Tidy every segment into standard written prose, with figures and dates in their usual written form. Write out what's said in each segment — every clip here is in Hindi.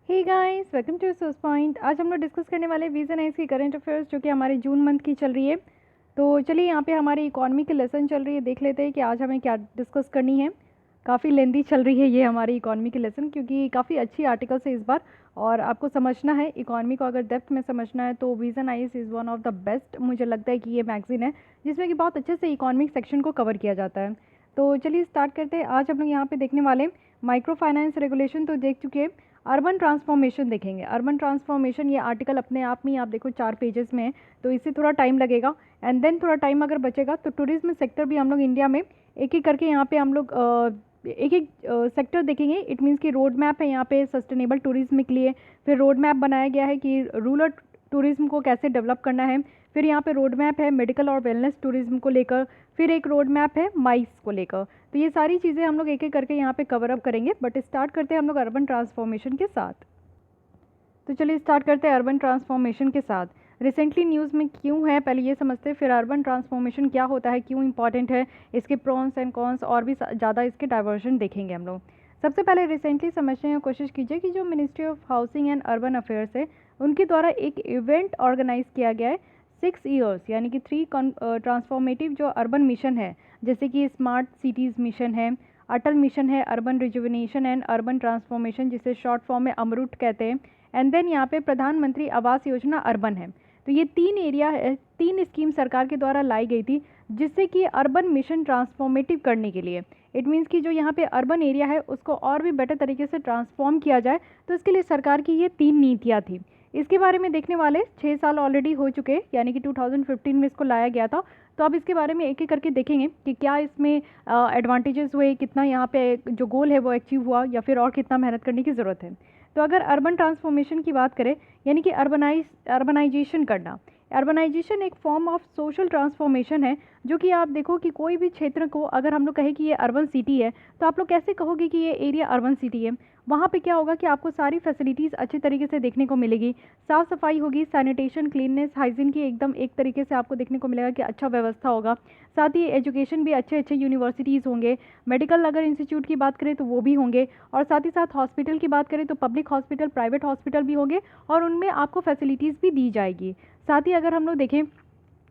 Hey guys, welcome to source point. आज हम लोग डिस्कस करने वाले विजन आइज की करंट अफेयर्स जो कि हमारे जून मंथ की चल रही है। तो चलिए यहाँ पे हमारी इकोनॉमी की लेसन चल रही है, देख लेते हैं कि आज हमें क्या डिस्कस करनी है। काफ़ी लेंदी चल रही है ये हमारी इकोनॉमी की लेसन, क्योंकि काफ़ी अच्छी आर्टिकल्स है इस बार। और आपको समझना है इकोनॉमी को, अगर डेप्थ में समझना है तो vision eyes is one of the best. मुझे लगता है कि ये मैगजीन है जिसमें कि बहुत अच्छे से इकोनॉमिक सेक्शन को कवर किया जाता है। तो चलिए स्टार्ट करते हैं। आज हम लोग यहाँ पे देखने वाले माइक्रो फाइनेंस रेगुलेशन तो देख चुके हैं, अर्बन ट्रांसफॉर्मेशन देखेंगे। अर्बन ट्रांसफॉर्मेशन ये आर्टिकल अपने आप में आप देखो 4 पेजेस में है, तो इससे थोड़ा टाइम लगेगा। एंड देन थोड़ा टाइम अगर बचेगा तो टूरिज्म सेक्टर भी हम लोग इंडिया में एक एक करके यहाँ पे हम लोग एक एक सेक्टर देखेंगे। इट मीन्स कि रोड मैप है यहाँ पे सस्टेनेबल टूरिज्म के लिए। फिर रोड मैप बनाया गया है कि रूरल टूरिज्म को कैसे डेवलप करना है। फिर यहाँ पे रोड मैप है मेडिकल और वेलनेस टूरिज्म को लेकर। फिर एक रोड मैप है माइस को लेकर। तो ये सारी चीज़ें हम लोग एक एक करके यहाँ पे कवर अप करेंगे। बट स्टार्ट करते हैं हम लोग अर्बन ट्रांसफॉर्मेशन के साथ। तो चलिए स्टार्ट करते हैं अर्बन ट्रांसफॉर्मेशन के साथ। रिसेंटली न्यूज़ में क्यों है पहले ये समझते हैं, फिर अर्बन ट्रांसफॉर्मेशन क्या होता है, क्यों इंपॉर्टेंट है, इसके प्रॉन्स एंड कॉन्स और भी ज़्यादा इसके डाइवर्जन देखेंगे हम लोग। सबसे पहले रिसेंटली समझने की कोशिश कीजिए कि जो ministry of housing and urban affairs है उनके द्वारा एक इवेंट ऑर्गेनाइज किया गया है 6 ईयर्स, यानी कि 3 ट्रांसफॉर्मेटिव जो अर्बन मिशन है, जैसे कि स्मार्ट सिटीज़ मिशन है, अटल मिशन है, urban rejuvenation and urban transformation जिसे शॉर्ट फॉर्म में अमरूट कहते हैं। एंड देन यहाँ पे प्रधानमंत्री आवास योजना अर्बन है। तो ये 3 एरिया है, 3 स्कीम सरकार के द्वारा लाई गई थी जिससे कि अर्बन मिशन ट्रांसफॉर्मेटिव करने के लिए, इट मीन्स कि जो यहाँ पे अर्बन एरिया है उसको और भी बेटर तरीके से ट्रांसफॉर्म किया जाए, तो इसके लिए सरकार की ये 3 नीतियाँ थी। इसके बारे में देखने वाले 6 साल ऑलरेडी हो चुके हैं, यानी कि 2015 में इसको लाया गया था। तो अब इसके बारे में एक एक करके देखेंगे कि क्या इसमें एडवांटेजेस हुए, कितना यहाँ पे जो गोल है वो अचीव हुआ, या फिर और कितना मेहनत करने की ज़रूरत है। तो अगर अर्बन ट्रांसफॉर्मेशन की बात करें, यानी कि अर्बनाइजेशन करना, अर्बनाइजेशन एक फॉर्म ऑफ सोशल ट्रांसफॉर्मेशन है। जो कि आप देखो कि कोई भी क्षेत्र को अगर हम लोग कहें कि ये अर्बन सिटी है, तो आप लोग कैसे कहोगे कि ये एरिया अर्बन सिटी है। वहाँ पे क्या होगा कि आपको सारी फैसिलिटीज़ अच्छे तरीके से देखने को मिलेगी, साफ़ सफाई होगी, सैनिटेशन क्लीननेस हाइजीन की एकदम एक तरीके से आपको देखने को मिलेगा कि अच्छा व्यवस्था होगा। साथ ही एजुकेशन भी अच्छे अच्छे यूनिवर्सिटीज़ होंगे, मेडिकल अगर इंस्टीट्यूट की बात करें तो वो भी होंगे, और साथ ही साथ हॉस्पिटल की बात करें तो पब्लिक हॉस्पिटल, प्राइवेट हॉस्पिटल भी होंगे, और उनमें आपको फैसिलिटीज़ भी दी जाएगी। साथ ही अगर हम लोग देखें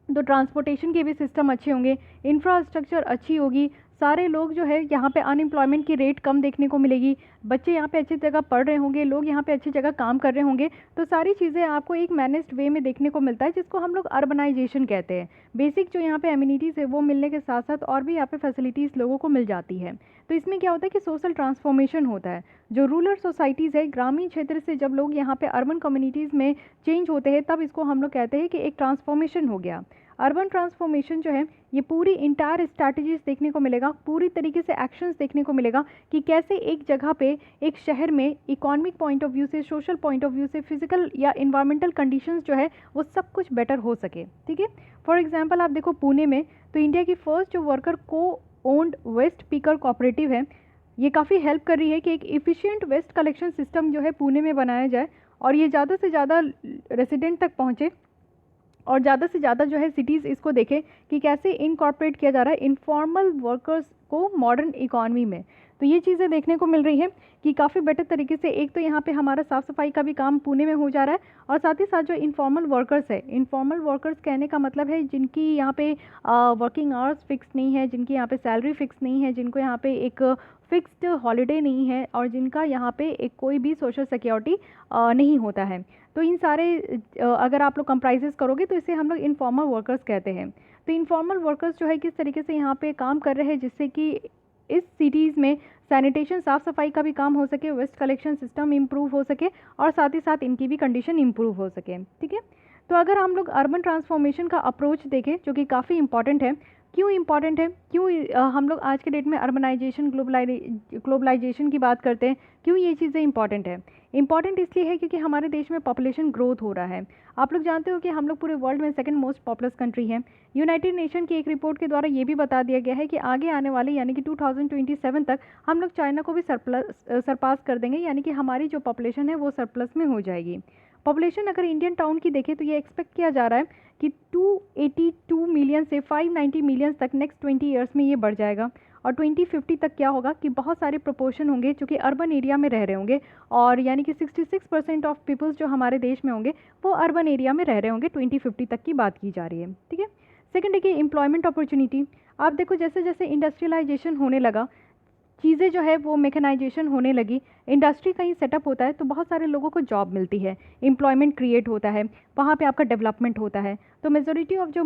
तो ट्रांसपोर्टेशन के भी सिस्टम अच्छे होंगे, इंफ्रास्ट्रक्चर अच्छी होगी, सारे लोग जो है यहाँ पे अनएम्प्लॉयमेंट की रेट कम देखने को मिलेगी, बच्चे यहाँ पे अच्छी जगह पढ़ रहे होंगे, लोग यहाँ पे अच्छी जगह काम कर रहे होंगे। तो सारी चीज़ें आपको एक मैनेज्ड वे में देखने को मिलता है, जिसको हम लोग अर्बनाइजेशन कहते हैं। बेसिक जो यहाँ पे एमिनिटीज़ है वो मिलने के साथ साथ और भी यहाँ पे फैसिलिटीज़ लोगों को मिल जाती है। तो इसमें क्या होता है कि सोशल ट्रांसफॉर्मेशन होता है। जो रूरल सोसाइटीज़ है, ग्रामीण क्षेत्र से जब लोग यहाँ पे अर्बन कम्युनिटीज़ में चेंज होते हैं, तब इसको हम लोग कहते हैं कि एक ट्रांसफॉर्मेशन हो गया। अर्बन ट्रांसफॉर्मेशन जो है ये पूरी इंटायर स्ट्रैटेजीज देखने को मिलेगा, पूरी तरीके से एक्शंस देखने को मिलेगा कि कैसे एक जगह पे, एक शहर में इकोनॉमिक पॉइंट ऑफ व्यू से, सोशल पॉइंट ऑफ व्यू से, फिजिकल या इन्वायरमेंटल कंडीशंस जो है वो सब कुछ बेटर हो सके। ठीक है, फॉर एग्जांपल आप देखो पुणे में, तो इंडिया की फर्स्ट जो वर्कर को ओन्ड वेस्ट पिकर कोऑपरेटिव है, ये काफ़ी हेल्प कर रही है कि एक इफ़िशियंट वेस्ट कलेक्शन सिस्टम जो है पुणे में बनाया जाए, और ये ज़्यादा से ज़्यादा रेसिडेंट तक पहुँचे, और ज़्यादा से ज़्यादा जो है सिटीज़ इसको देखें कि कैसे इनकॉर्पोरेट किया जा रहा है इनफॉर्मल वर्कर्स को मॉडर्न इकॉनमी में। तो ये चीज़ें देखने को मिल रही है कि काफ़ी बेटर तरीके से, एक तो यहाँ पे हमारा साफ़ सफाई का भी काम पुणे में हो जा रहा है, और साथ ही साथ जो इनफॉर्मल वर्कर्स है, इनफॉर्मल वर्कर्स कहने का मतलब है जिनकी यहाँ पे वर्किंग आवर्स फिक्स नहीं है, जिनकी यहाँ पे सैलरी फिक्स नहीं है, जिनको यहाँ पे एक फिक्स्ड हॉलीडे नहीं है, और जिनका यहाँ पे एक कोई भी सोशल सिक्योरिटी नहीं होता है। तो इन सारे अगर आप लोग कंप्राइजेस करोगे तो इसे हम लोग इनफॉर्मल वर्कर्स कहते हैं। तो इनफॉर्मल वर्कर्स जो है किस तरीके से यहाँ पे काम कर रहे हैं जिससे कि इस सिटीज़ में सैनिटेशन, साफ़ सफाई का भी काम हो सके, वेस्ट कलेक्शन सिस्टम इम्प्रूव हो सके, और साथ ही साथ इनकी भी कंडीशन इम्प्रूव हो सके। ठीक है, तो अगर हम लोग अर्बन ट्रांसफॉर्मेशन का अप्रोच देखें जो कि काफ़ी इंपॉर्टेंट है, क्यों इंपॉर्टेंट है, क्यों हम लोग आज के डेट में अर्बनाइजेशन, ग्लोबलाइजेशन की बात करते हैं, क्यों ये चीज़ें इंपॉर्टेंट है। इंपॉर्टेंट इसलिए है क्योंकि हमारे देश में पॉपुलेशन ग्रोथ हो रहा है। आप लोग जानते हो कि हम लोग पूरे वर्ल्ड में सेकंड मोस्ट पॉपुलस कंट्री है। यूनाइटेड नेशन की एक रिपोर्ट के द्वारा ये भी बता दिया गया है कि आगे आने वाले, यानी कि 2027 तक हम लोग चाइना को भी सरपास कर देंगे, यानी कि हमारी जो पॉपुलेशन है वो सरप्लस में हो जाएगी। पॉपुलेशन अगर इंडियन टाउन की देखें तो ये एक्सपेक्ट किया जा रहा है कि 282 मिलियन से 590 मिलियन तक नेक्स्ट 20 ईयर्स में ये बढ़ जाएगा। और 2050 तक क्या होगा कि बहुत सारे प्रोपोर्शन होंगे जो कि अर्बन एरिया में रह रहे होंगे, और यानी कि 66% ऑफ पीपल्स जो हमारे देश में होंगे वो अर्बन एरिया में रह रहे होंगे। 2050 तक की बात की जा रही है, ठीक है। सेकंड देखिए एम्प्लॉयमेंट अपॉर्चुनिटी। आप देखो जैसे जैसे इंडस्ट्रियलाइजेशन होने लगा, चीज़ें जो है वो मैकेनाइजेशन होने लगी, इंडस्ट्री कहीं सेटअप होता है तो बहुत सारे लोगों को जॉब मिलती है, एम्प्लॉयमेंट क्रिएट होता है, वहाँ पे आपका डेवलपमेंट होता है। तो मेजोरिटी ऑफ जो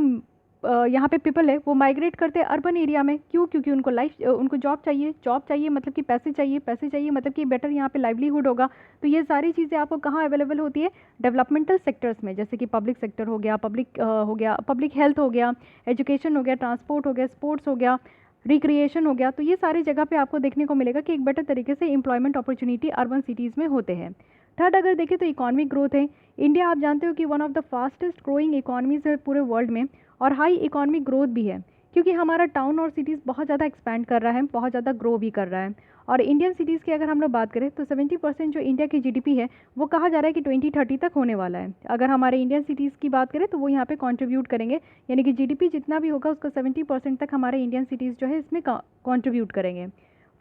यहाँ पे पीपल है वो माइग्रेट करते हैं अर्बन एरिया में। क्यों? क्योंकि उनको जॉब चाहिए, जॉब चाहिए मतलब कि पैसे चाहिए, पैसे चाहिए मतलब कि बेटर यहाँ पे लाइवलीहुड होगा। तो ये सारी चीज़ें आपको कहाँ अवेलेबल होती है? डेवलपमेंटल सेक्टर्स में, जैसे कि पब्लिक सेक्टर हो गया, पब्लिक हेल्थ हो गया, एजुकेशन हो गया, ट्रांसपोर्ट हो गया, स्पोर्ट्स हो गया, रिक्रिएशन हो गया। तो ये सारी जगह पे आपको देखने को मिलेगा कि एक बेटर तरीके से एम्प्लॉयमेंट अपॉर्चुनिटी अर्बन सिटीज़ में होते हैं। थर्ड अगर देखें तो इकोनॉमिक ग्रोथ है। इंडिया आप जानते हो कि one of the fastest growing economies है पूरे वर्ल्ड में, और हाई इकोनॉमिक ग्रोथ भी है क्योंकि हमारा टाउन और सिटीज़ बहुत ज़्यादा एक्सपैंड कर रहा है, बहुत ज़्यादा ग्रो भी कर रहा है। और इंडियन सिटीज़ की अगर हम लोग बात करें तो 70% जो इंडिया की जीडीपी है वो कहा जा रहा है कि 2030 तक होने वाला है। अगर हमारे इंडियन सिटीज़ की बात करें तो वो यहाँ पे कंट्रीब्यूट करेंगे, यानी कि जीडीपी जितना भी होगा उसका 70% तक हमारे इंडियन सिटीज़ जो है इसमें कंट्रीब्यूट करेंगे।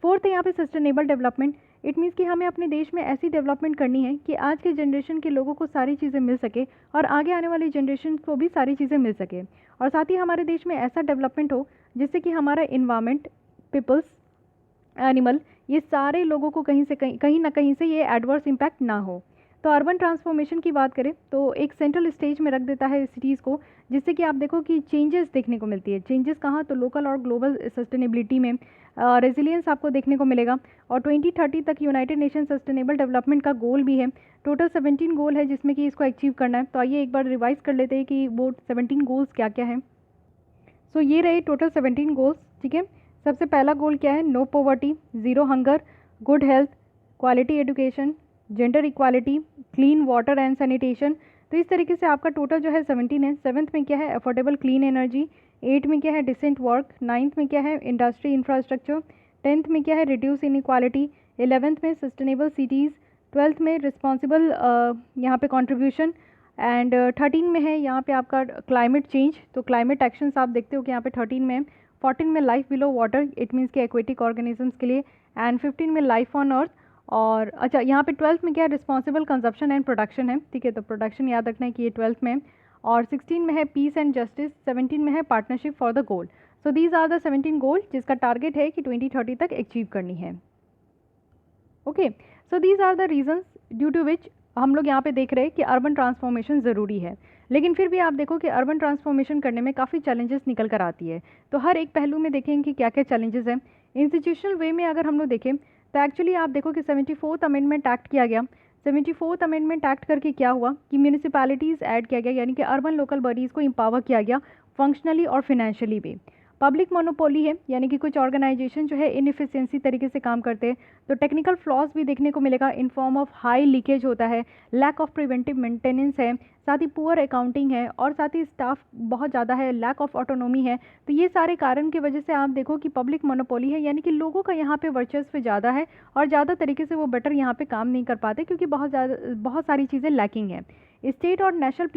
फोर्थ है यहाँ पे सस्टेनेबल डेवलपमेंट। इट मीन्स कि हमें अपने देश में ऐसी डेवलपमेंट करनी है कि आज के जनरेशन के लोगों को सारी चीज़ें मिल सके और आगे आने वाली जनरेशन को भी सारी चीज़ें मिल सके, और साथ ही हमारे देश में ऐसा डेवलपमेंट हो जिससे कि हमारा इन्वायरमेंट, पीपल्स, एनिमल, ये सारे लोगों को कहीं ना कहीं से ये एडवर्स इम्पैक्ट ना हो। तो अर्बन ट्रांसफॉर्मेशन की बात करें तो एक सेंट्रल स्टेज में रख देता है सिटीज़ को, जिससे कि आप देखो कि चेंजेस देखने को मिलती है। चेंजेस कहाँ? तो लोकल और ग्लोबल सस्टेनेबिलिटी में रेजिलियंस आपको देखने को मिलेगा। और 2030 तक यूनाइटेड नेशन सस्टेनेबल डेवलपमेंट का गोल भी है। टोटल 17 गोल है जिसमें कि इसको अचीव करना है। तो आइए एक बार रिवाइज कर लेते हैं कि वो 17 गोल्स क्या क्या हैं। सो ये रहे टोटल 17 गोल्स, ठीक है। सबसे पहला गोल क्या है? No poverty, zero hunger, good health, quality education, gender equality, clean water and sanitation. तो इस तरीके से आपका टोटल जो है 17 है। 7th में क्या है? Affordable clean energy. 8 में क्या है? Decent work. 9th में क्या है? Industry infrastructure. 10th में क्या है? Reduce inequality. 11th में सस्टेनेबल सिटीज़। 12th में रिस्पॉन्सिबल यहाँ पे कंट्रीब्यूशन। एंड 13 में है यहाँ पे आपका क्लाइमेट चेंज। तो क्लाइमेट एक्शंस आप देखते हो कि यहाँ पे 13 में है। 14 में life below water, it means कि एक्वेटिक ऑर्गेनिजम्स के लिए। एंड 15 में लाइफ ऑन अर्थ। और अच्छा यहाँ पे 12th में क्या है? रिस्पॉन्सिबल कंजप्शन एंड प्रोडक्शन है, ठीक है। तो प्रोडक्शन याद रखना है कि ये 12th में है। और 16 में है पीस एंड जस्टिस। 17 में है partnership for the goal. So these are the 17 goal जिसका टारगेट है कि 2030 तक अचीव करनी है। Okay, so these are the reasons due to which हम लोग यहाँ पे देख रहे हैं कि अर्बन ट्रांसफॉर्मेशन ज़रूरी है। लेकिन फिर भी आप देखो कि अर्बन ट्रांसफॉर्मेशन करने में काफ़ी चैलेंजेस निकल कर आती है। तो हर एक पहलू में देखेंगे कि क्या क्या चैलेंजेस हैं। इंस्टीट्यूशनल वे में अगर हम लोग देखें तो एक्चुअली आप देखो कि 74th अमेंडमेंट एक्ट किया गया। 74th अमेंडमेंट एक्ट करके क्या हुआ कि म्यूनिसिपैलिटीज़ ऐड किया गया, यानी कि अर्बन लोकल बॉडीज़ को एम्पावर किया गया फंक्शनली और फिनेंशियली भी। पब्लिक मोनोपोली है, यानी कि कुछ ऑर्गेनाइजेशन जो है इनएफिशिएंसी तरीके से काम करते हैं, तो टेक्निकल फ्लॉज भी देखने को मिलेगा in form of high leakage होता है, लैक ऑफ प्रिवेंटिव मेंटेनेंस है, साथ ही पुअर अकाउंटिंग है, और साथ ही स्टाफ बहुत ज़्यादा है, लैक ऑफ ऑटोनॉमी है। तो ये सारे कारण की वजह से आप देखो कि पब्लिक मोनोपोली है, यानी कि लोगों का यहाँ पे वर्चस्व ज़्यादा है और ज़्यादा तरीके से वो बेटर यहाँ पे काम नहीं कर पाते क्योंकि बहुत सारी चीज़ें लैकिंग है। स्टेट और नेशनल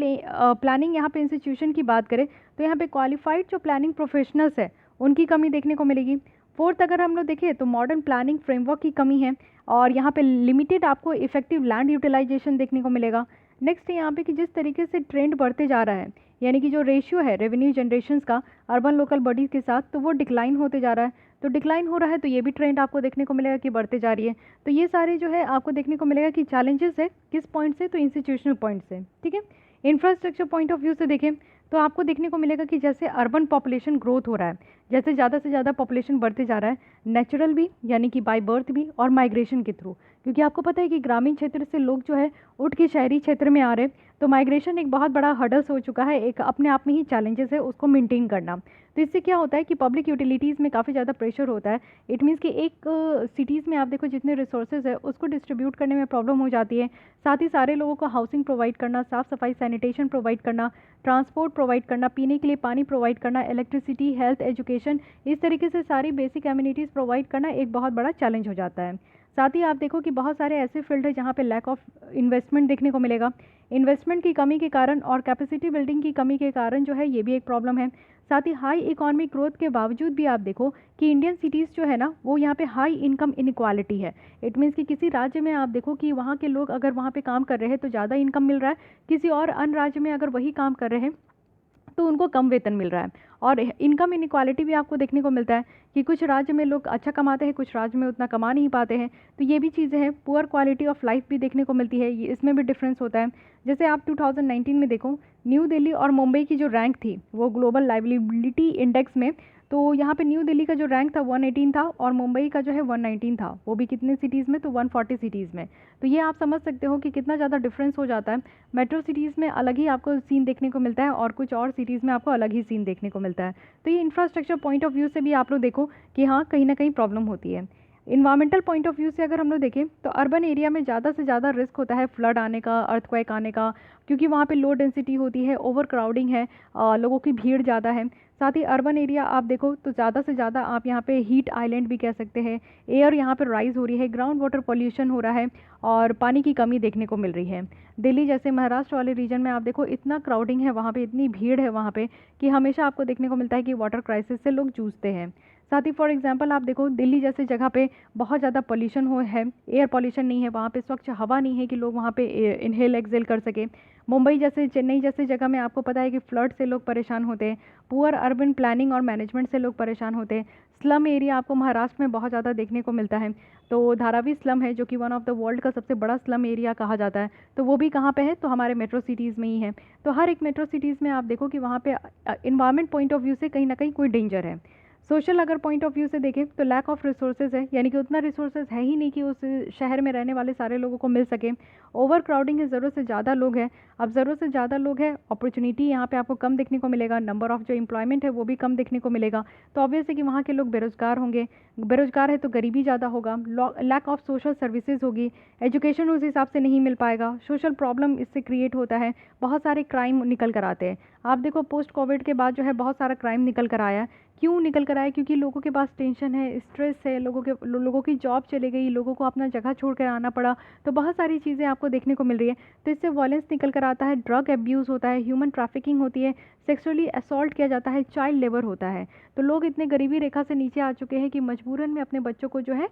प्लानिंग यहाँ पे इंस्टीट्यूशन की बात करें तो यहाँ पे क्वालिफाइड जो प्लानिंग प्रोफेशनल्स है उनकी कमी देखने को मिलेगी। फोर्थ अगर हम लोग देखें तो मॉडर्न प्लानिंग फ्रेमवर्क की कमी है और यहाँ पे लिमिटेड आपको इफेक्टिव लैंड यूटिलाइजेशन देखने को मिलेगा। नेक्स्ट है यहाँ पे कि जिस तरीके से ट्रेंड बढ़ते जा रहा है, यानी कि जो रेशियो है रेवेन्यू जनरेशंस का अर्बन लोकल बॉडीज़ के साथ, तो वो डिक्लाइन होते जा रहा है। तो डिक्लाइन हो रहा है तो ये भी ट्रेंड आपको देखने को मिलेगा कि बढ़ते जा रही है। तो ये सारे जो है आपको देखने को मिलेगा कि चैलेंजेस है किस पॉइंट से, तो इंस्टीट्यूशनल पॉइंट से, ठीक है। इंफ्रास्ट्रक्चर पॉइंट ऑफ व्यू से देखें तो आपको देखने को मिलेगा कि जैसे अर्बन पॉपुलेशन ग्रोथ हो रहा है, जैसे ज़्यादा से ज़्यादा पॉपुलेशन बढ़ते जा रहा है, नेचुरल भी यानी कि बाय बर्थ भी और माइग्रेशन के थ्रू, क्योंकि आपको पता है कि ग्रामीण क्षेत्र से लोग जो है उठ के शहरी क्षेत्र में आ रहे हैं, तो माइग्रेशन एक बहुत बड़ा हर्डल्स हो चुका है, एक अपने आप में ही चैलेंजेस है उसको मेंटेन करना। तो इससे क्या होता है कि पब्लिक यूटिलिटीज़ में काफ़ी ज़्यादा प्रेशर होता है। इट मीन्स कि एक सिटीज़ में आप देखो जितने रिसोर्सेज है उसको डिस्ट्रीब्यूट करने में प्रॉब्लम हो जाती है। साथ ही सारे लोगों को हाउसिंग प्रोवाइड करना, साफ़ सफाई सैनिटेशन प्रोवाइड करना, ट्रांसपोर्ट प्रोवाइड करना, पीने के लिए पानी प्रोवाइड करना, इलेक्ट्रिसिटी, हेल्थ, एजुकेशन, इस तरीके से सारी बेसिक एमिनिटीज़ प्रोवाइड करना एक बहुत बड़ा चैलेंज हो जाता है। साथ ही आप देखो कि बहुत सारे ऐसे फील्ड है जहाँ पे लैक ऑफ इन्वेस्टमेंट देखने को मिलेगा। इन्वेस्टमेंट की कमी के कारण और कैपेसिटी बिल्डिंग की कमी के कारण जो है ये भी एक प्रॉब्लम है। साथ ही हाई इकोनॉमिक ग्रोथ के बावजूद भी आप देखो कि इंडियन सिटीज़ जो है ना वो यहाँ पे हाई इनकम इनक्वालिटी है। इट मीन्स कि किसी राज्य में आप देखो कि वहाँ के लोग अगर वहाँ पे काम कर रहे हैं तो ज़्यादा इनकम मिल रहा है, किसी और अन्य राज्य में अगर वही काम कर रहे हैं तो उनको कम वेतन मिल रहा है। और इनकम इनक्वालिटी भी आपको देखने को मिलता है कि कुछ राज्य में लोग अच्छा कमाते हैं, कुछ राज्य में उतना कमा नहीं पाते हैं। तो ये भी चीज़ें हैं, पुअर क्वालिटी ऑफ लाइफ भी देखने को मिलती है, ये इसमें भी डिफरेंस होता है। जैसे आप 2019 में देखो न्यू दिल्ली और मुंबई की जो रैंक थी वो ग्लोबल लाइवलिबिलिटी इंडेक्स में, तो यहाँ पे न्यू दिल्ली का जो रैंक था 118 था और मुंबई का जो है 119 था, वो भी कितने सिटीज़ में, तो 140 सिटीज़ में। तो ये आप समझ सकते हो कि कितना ज़्यादा डिफरेंस हो जाता है। मेट्रो सिटीज़ में अलग ही आपको सीन देखने को मिलता है और कुछ और सिटीज़ में आपको अलग ही सीन देखने को मिलता है। तो ये इंफ्रास्ट्रक्चर पॉइंट ऑफ व्यू से भी आप लोग देखो कि हाँ कहीं ना कहीं प्रॉब्लम होती है। इन्वायरमेंटल पॉइंट ऑफ व्यू से अगर हम लोग देखें तो अर्बन एरिया में ज़्यादा से ज़्यादा रिस्क होता है फ्लड आने का, अर्थक्वेक आने का, क्योंकि वहाँ पे लो डेंसिटी होती है, ओवर क्राउडिंग है, लोगों की भीड़ ज़्यादा है। साथ ही अर्बन एरिया आप देखो तो ज़्यादा से ज़्यादा आप यहाँ पे हीट आइलैंड भी कह सकते हैं, एयर यहाँ पे राइज़ हो रही है, ग्राउंड वाटर पॉल्यूशन हो रहा है और पानी की कमी देखने को मिल रही है। दिल्ली जैसे महाराष्ट्र वाले रीजन में आप देखो इतना क्राउडिंग है, वहाँ पे इतनी भीड़ है वहाँ पे कि हमेशा आपको देखने को मिलता है कि वाटर क्राइसिस से लोग जूझते हैं। साथ ही फॉर एग्जांपल आप देखो दिल्ली जैसे जगह पे बहुत ज़्यादा पॉल्यूशन हो है, एयर पॉल्यूशन नहीं है, वहाँ पे स्वच्छ हवा नहीं है कि लोग वहाँ पे इनहेल एक्सेल कर सके। मुंबई जैसे, चेन्नई जैसे जगह में आपको पता है कि फ्लड से लोग परेशान होते हैं, पुअर अर्बन प्लानिंग और मैनेजमेंट से लोग परेशान होते हैं। स्लम एरिया आपको महाराष्ट्र में बहुत ज़्यादा देखने को मिलता है। तो धारावी स्लम है जो कि वन ऑफ द वर्ल्ड का सबसे बड़ा स्लम एरिया कहा जाता है, तो वो भी कहाँ पे है, तो हमारे मेट्रो सिटीज़ में ही है। तो हर एक मेट्रो सिटीज़ में आप देखो कि वहाँ पे इन्वायरमेंट पॉइंट ऑफ व्यू से कहीं ना कहीं कोई डेंजर है। सोशल अगर पॉइंट ऑफ व्यू से देखें तो लैक ऑफ रिसोर्सेज है, यानी कि उतना रिसोर्सेज है ही नहीं कि उस शहर में रहने वाले सारे लोगों को मिल सके। ओवर क्राउडिंग है, ज़रूरत से ज़्यादा लोग हैं। अब ज़रूरत से ज़्यादा लोग हैं, अपॉर्चुनिटी यहाँ पे आपको कम देखने को मिलेगा, नंबर ऑफ़ जो एम्प्लॉयमेंट है वो भी कम देखने को मिलेगा। तो ऑब्वियस है कि वहाँ के लोग बेरोज़गार होंगे, बेरोज़गार है तो गरीबी ज़्यादा होगा, लैक ऑफ सोशल सर्विसेज होगी, एजुकेशन उस हिसाब से नहीं मिल पाएगा, सोशल प्रॉब्लम इससे क्रिएट होता है, बहुत सारे क्राइम निकल कर आते हैं। आप देखो पोस्ट कोविड के बाद जो है बहुत सारा क्राइम निकल कर आया है। क्यों निकल कर आए, क्योंकि लोगों के पास टेंशन है, स्ट्रेस है, लोगों की जॉब चली गई, लोगों को अपना जगह छोड़ कर आना पड़ा, तो बहुत सारी चीज़ें आपको देखने को मिल रही है। तो इससे वायलेंस निकल कर आता है, ड्रग एब्यूज़ होता है, ह्यूमन ट्रैफिकिंग होती है, सेक्सुअली असॉल्ट किया जाता है, चाइल्ड लेबर होता है। तो लोग इतने गरीबी रेखा से नीचे आ चुके हैं कि मजबूरन में अपने बच्चों को जो है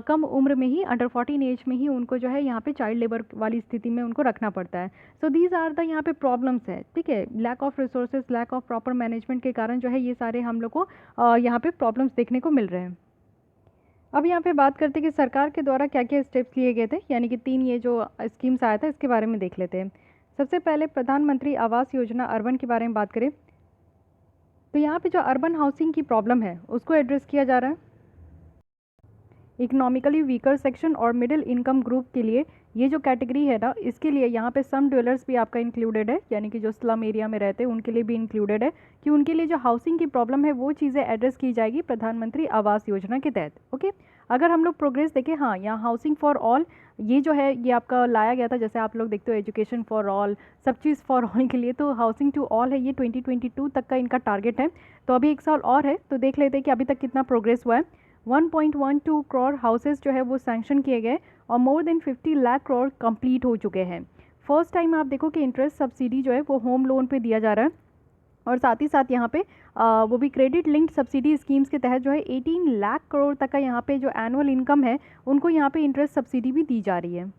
कम उम्र में ही, अंडर 14 एज में ही उनको जो है यहाँ पे चाइल्ड लेबर वाली स्थिति में उनको रखना पड़ता है। सो दीज आर द यहाँ पे प्रॉब्लम्स है, ठीक है। Lack of resources, lack of proper management के कारण जो है ये सारे हम लोग को यहाँ पे प्रॉब्लम्स देखने को मिल रहे हैं। अब यहाँ पे बात करते हैं कि सरकार के द्वारा क्या क्या स्टेप्स लिए गए थे, यानी कि 3 ये जो स्कीम्स आया था इसके बारे में देख लेते हैं। सबसे पहले प्रधानमंत्री आवास योजना अर्बन के बारे में बात करें तो यहाँ पे जो अर्बन हाउसिंग की प्रॉब्लम है उसको एड्रेस किया जा रहा है। इकोनॉमिकली वीकर सेक्शन और मिडिल इनकम ग्रुप के लिए ये जो कैटेगरी है ना, इसके लिए यहाँ पे सम ड्वेलर्स भी आपका इंक्लूडेड है, यानी कि जो स्लम एरिया में रहते हैं उनके लिए भी इंक्लूडेड है कि उनके लिए जो हाउसिंग की प्रॉब्लम है वो चीज़ें एड्रेस की जाएगी प्रधानमंत्री आवास योजना के तहत। ओके, अगर हम लोग प्रोग्रेस देखें, हाँ यहाँ हाउसिंग फॉर ऑल ये जो है ये आपका लाया गया था, जैसे आप लोग देखते हो एजुकेशन फॉर ऑल, सब चीज़ फॉर ऑल के लिए, तो हाउसिंग टू ऑल है, ये 2022 तक का इनका टारगेट है। तो अभी 1 साल और है, तो देख लेते हैं कि अभी तक कितना प्रोग्रेस हुआ है। 1.12 करोड़ हाउसेज जो है वो सैंक्शन किए गए और more than 50 lakh crore complete हो चुके हैं। फर्स्ट टाइम आप देखो कि इंटरेस्ट सब्सिडी जो है वो होम लोन पे दिया जा रहा है और साथ ही साथ यहाँ पे वो भी क्रेडिट लिंक्ड सब्सिडी स्कीम्स के तहत जो है 18 लाख करोड़ तक का यहाँ पे जो एनुअल इनकम है उनको यहाँ पे इंटरेस्ट सब्सिडी भी दी जा रही है।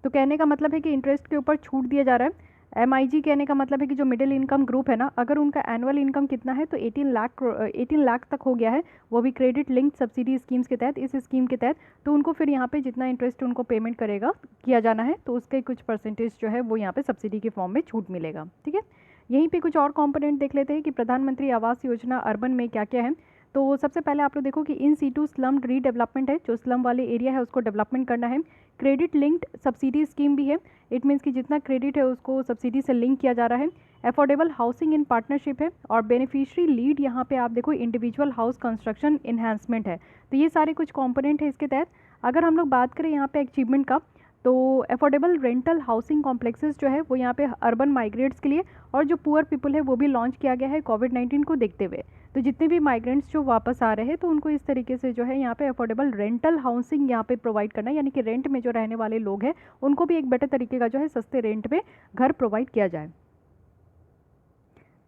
तो कहने का मतलब है कि इंटरेस्ट के ऊपर छूट दिया जा रहा है। MIG कहने का मतलब है कि जो मिडिल इनकम ग्रुप है ना, अगर उनका एनुअल इनकम कितना है तो 18 लाख तक हो गया है, वो भी क्रेडिट लिंक्ड सब्सिडी स्कीम्स के तहत, इस स्कीम के तहत, तो उनको फिर यहाँ पे जितना इंटरेस्ट उनको पेमेंट करेगा किया जाना है तो उसके कुछ परसेंटेज जो है वो यहाँ पे सब्सिडी के फॉर्म में छूट मिलेगा। ठीक है, यहीं पे कुछ और कंपोनेंट देख लेते हैं कि प्रधानमंत्री आवास योजना अर्बन में क्या क्या है। तो सबसे पहले आप लोग देखो कि इन सीटू स्लम रीडेवलपमेंट है, जो स्लम वाले एरिया है उसको डेवलपमेंट करना है। क्रेडिट लिंक्ड सब्सिडी स्कीम भी है, इट मीन्स कि जितना क्रेडिट है उसको सब्सिडी से लिंक किया जा रहा है। अफोर्डेबल हाउसिंग इन पार्टनरशिप है और बेनिफिशियरी लीड यहाँ पे आप देखो इंडिविजुअल हाउस कंस्ट्रक्शन इन्हांसमेंट है। तो ये सारे कुछ कंपोनेंट है इसके तहत। अगर हम लोग बात करें यहाँ पे अचीवमेंट का, तो अफोर्डेबल रेंटल हाउसिंग कॉम्प्लेक्सेस जो है वो यहाँ पे अर्बन माइग्रेट्स के लिए और जो पुअर पीपल है वो भी लॉन्च किया गया है कोविड-19 को देखते हुए। तो जितने भी माइग्रेंट्स जो वापस आ रहे हैं तो उनको इस तरीके से जो है यहाँ पे अफोर्डेबल रेंटल हाउसिंग यहाँ पे प्रोवाइड करना, यानी कि रेंट में जो रहने वाले लोग हैं उनको भी एक बेटर तरीके का जो है सस्ते रेंट में घर प्रोवाइड किया जाए।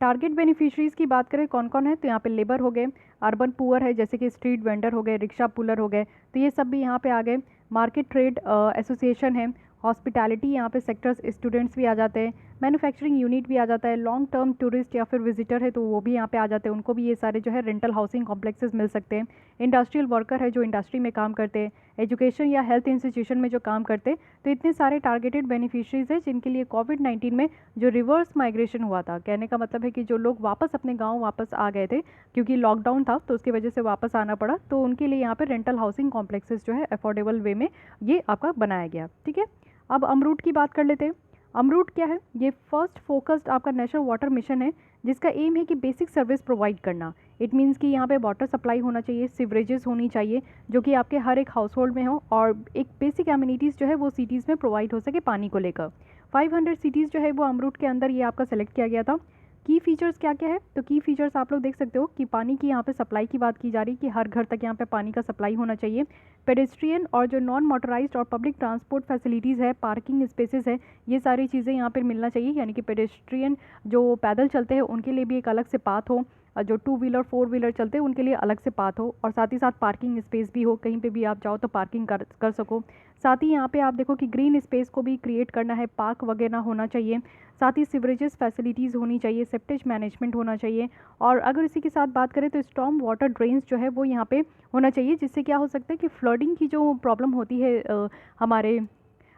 टारगेट बेनिफिशरीज़ की बात करें कौन कौन है, तो यहाँ पे लेबर हो गए, अर्बन पुअर है जैसे कि स्ट्रीट वेंडर हो गए, रिक्शा पुलर हो गए, तो ये सब भी यहाँ पे आ गए। मार्केट ट्रेड एसोसिएशन है, हॉस्पिटैलिटी यहाँ पे सेक्टर्स स्टूडेंट्स भी आ जाते हैं, मैन्युफैक्चरिंग यूनिट भी आ जाता है, लॉन्ग टर्म टूरिस्ट या फिर विजिटर है तो वो भी यहाँ पे आ जाते हैं, उनको भी ये सारे जो है रेंटल हाउसिंग कॉम्प्लेक्सेस मिल सकते हैं। इंडस्ट्रियल वर्कर है जो इंडस्ट्री में काम करते हैं, एजुकेशन या हेल्थ इंस्टीट्यूशन में जो काम करते हैं, तो इतने सारे टारगेटेड बेनिफिशरीज हैं जिनके लिए कोविड-19 में जो रिवर्स माइग्रेशन हुआ था, कहने का मतलब है कि जो लोग वापस अपने गाँव वापस आ गए थे क्योंकि लॉकडाउन था तो उसकी वजह से वापस आना पड़ा, तो उनके लिए यहाँ पर रेंटल हाउसिंग कॉम्प्लेक्सेस जो है अफोर्डेबल वे में ये आपका बनाया गया। ठीक है, अब अमरूट की बात कर लेते हैं। अमरूट क्या है, ये फर्स्ट फोकस्ड आपका नेशनल वाटर मिशन है जिसका एम है कि बेसिक सर्विस प्रोवाइड करना। इट मीन्स कि यहाँ पे वाटर सप्लाई होना चाहिए, सीवरेजेस होनी चाहिए जो कि आपके हर एक हाउस होल्ड में हो, और एक बेसिक एमिनिटीज़ जो है वो सिटीज़ में प्रोवाइड हो सके पानी को लेकर। 500 सिटीज़ जो है वो अमरूट के अंदर ये आपका सेलेक्ट किया गया था। की फीचर्स क्या क्या है, तो की फीचर्स आप लोग देख सकते हो कि पानी की यहाँ पे सप्लाई की बात की जा रही है कि हर घर तक यहाँ पे पानी का सप्लाई होना चाहिए। पेडेस्ट्रियन और जो नॉन मोटराइज्ड और पब्लिक ट्रांसपोर्ट फैसिलिटीज़ है, पार्किंग स्पेसेस है, ये सारी चीज़ें यहाँ पर मिलना चाहिए, यानी कि पेडेस्ट्रियन जो पैदल चलते हैं उनके लिए भी एक अलग से पाथ हो, और जो 2 व्हीलर 4 व्हीलर चलते हैं उनके लिए अलग से पाथ हो, और साथ ही साथ पार्किंग स्पेस भी हो, कहीं पे भी आप जाओ तो पार्किंग कर सको। साथ ही यहाँ पे आप देखो कि ग्रीन स्पेस को भी क्रिएट करना है, पार्क वगैरह होना चाहिए, साथ ही सीवरेजेस फैसिलिटीज़ होनी चाहिए, सेप्टेज मैनेजमेंट होना चाहिए, और अगर इसी के साथ बात करें तो स्टॉर्म वाटर ड्रेन्स जो है वो यहाँ पे होना चाहिए, जिससे क्या हो सकता है कि फ्लडिंग की जो प्रॉब्लम होती है हमारे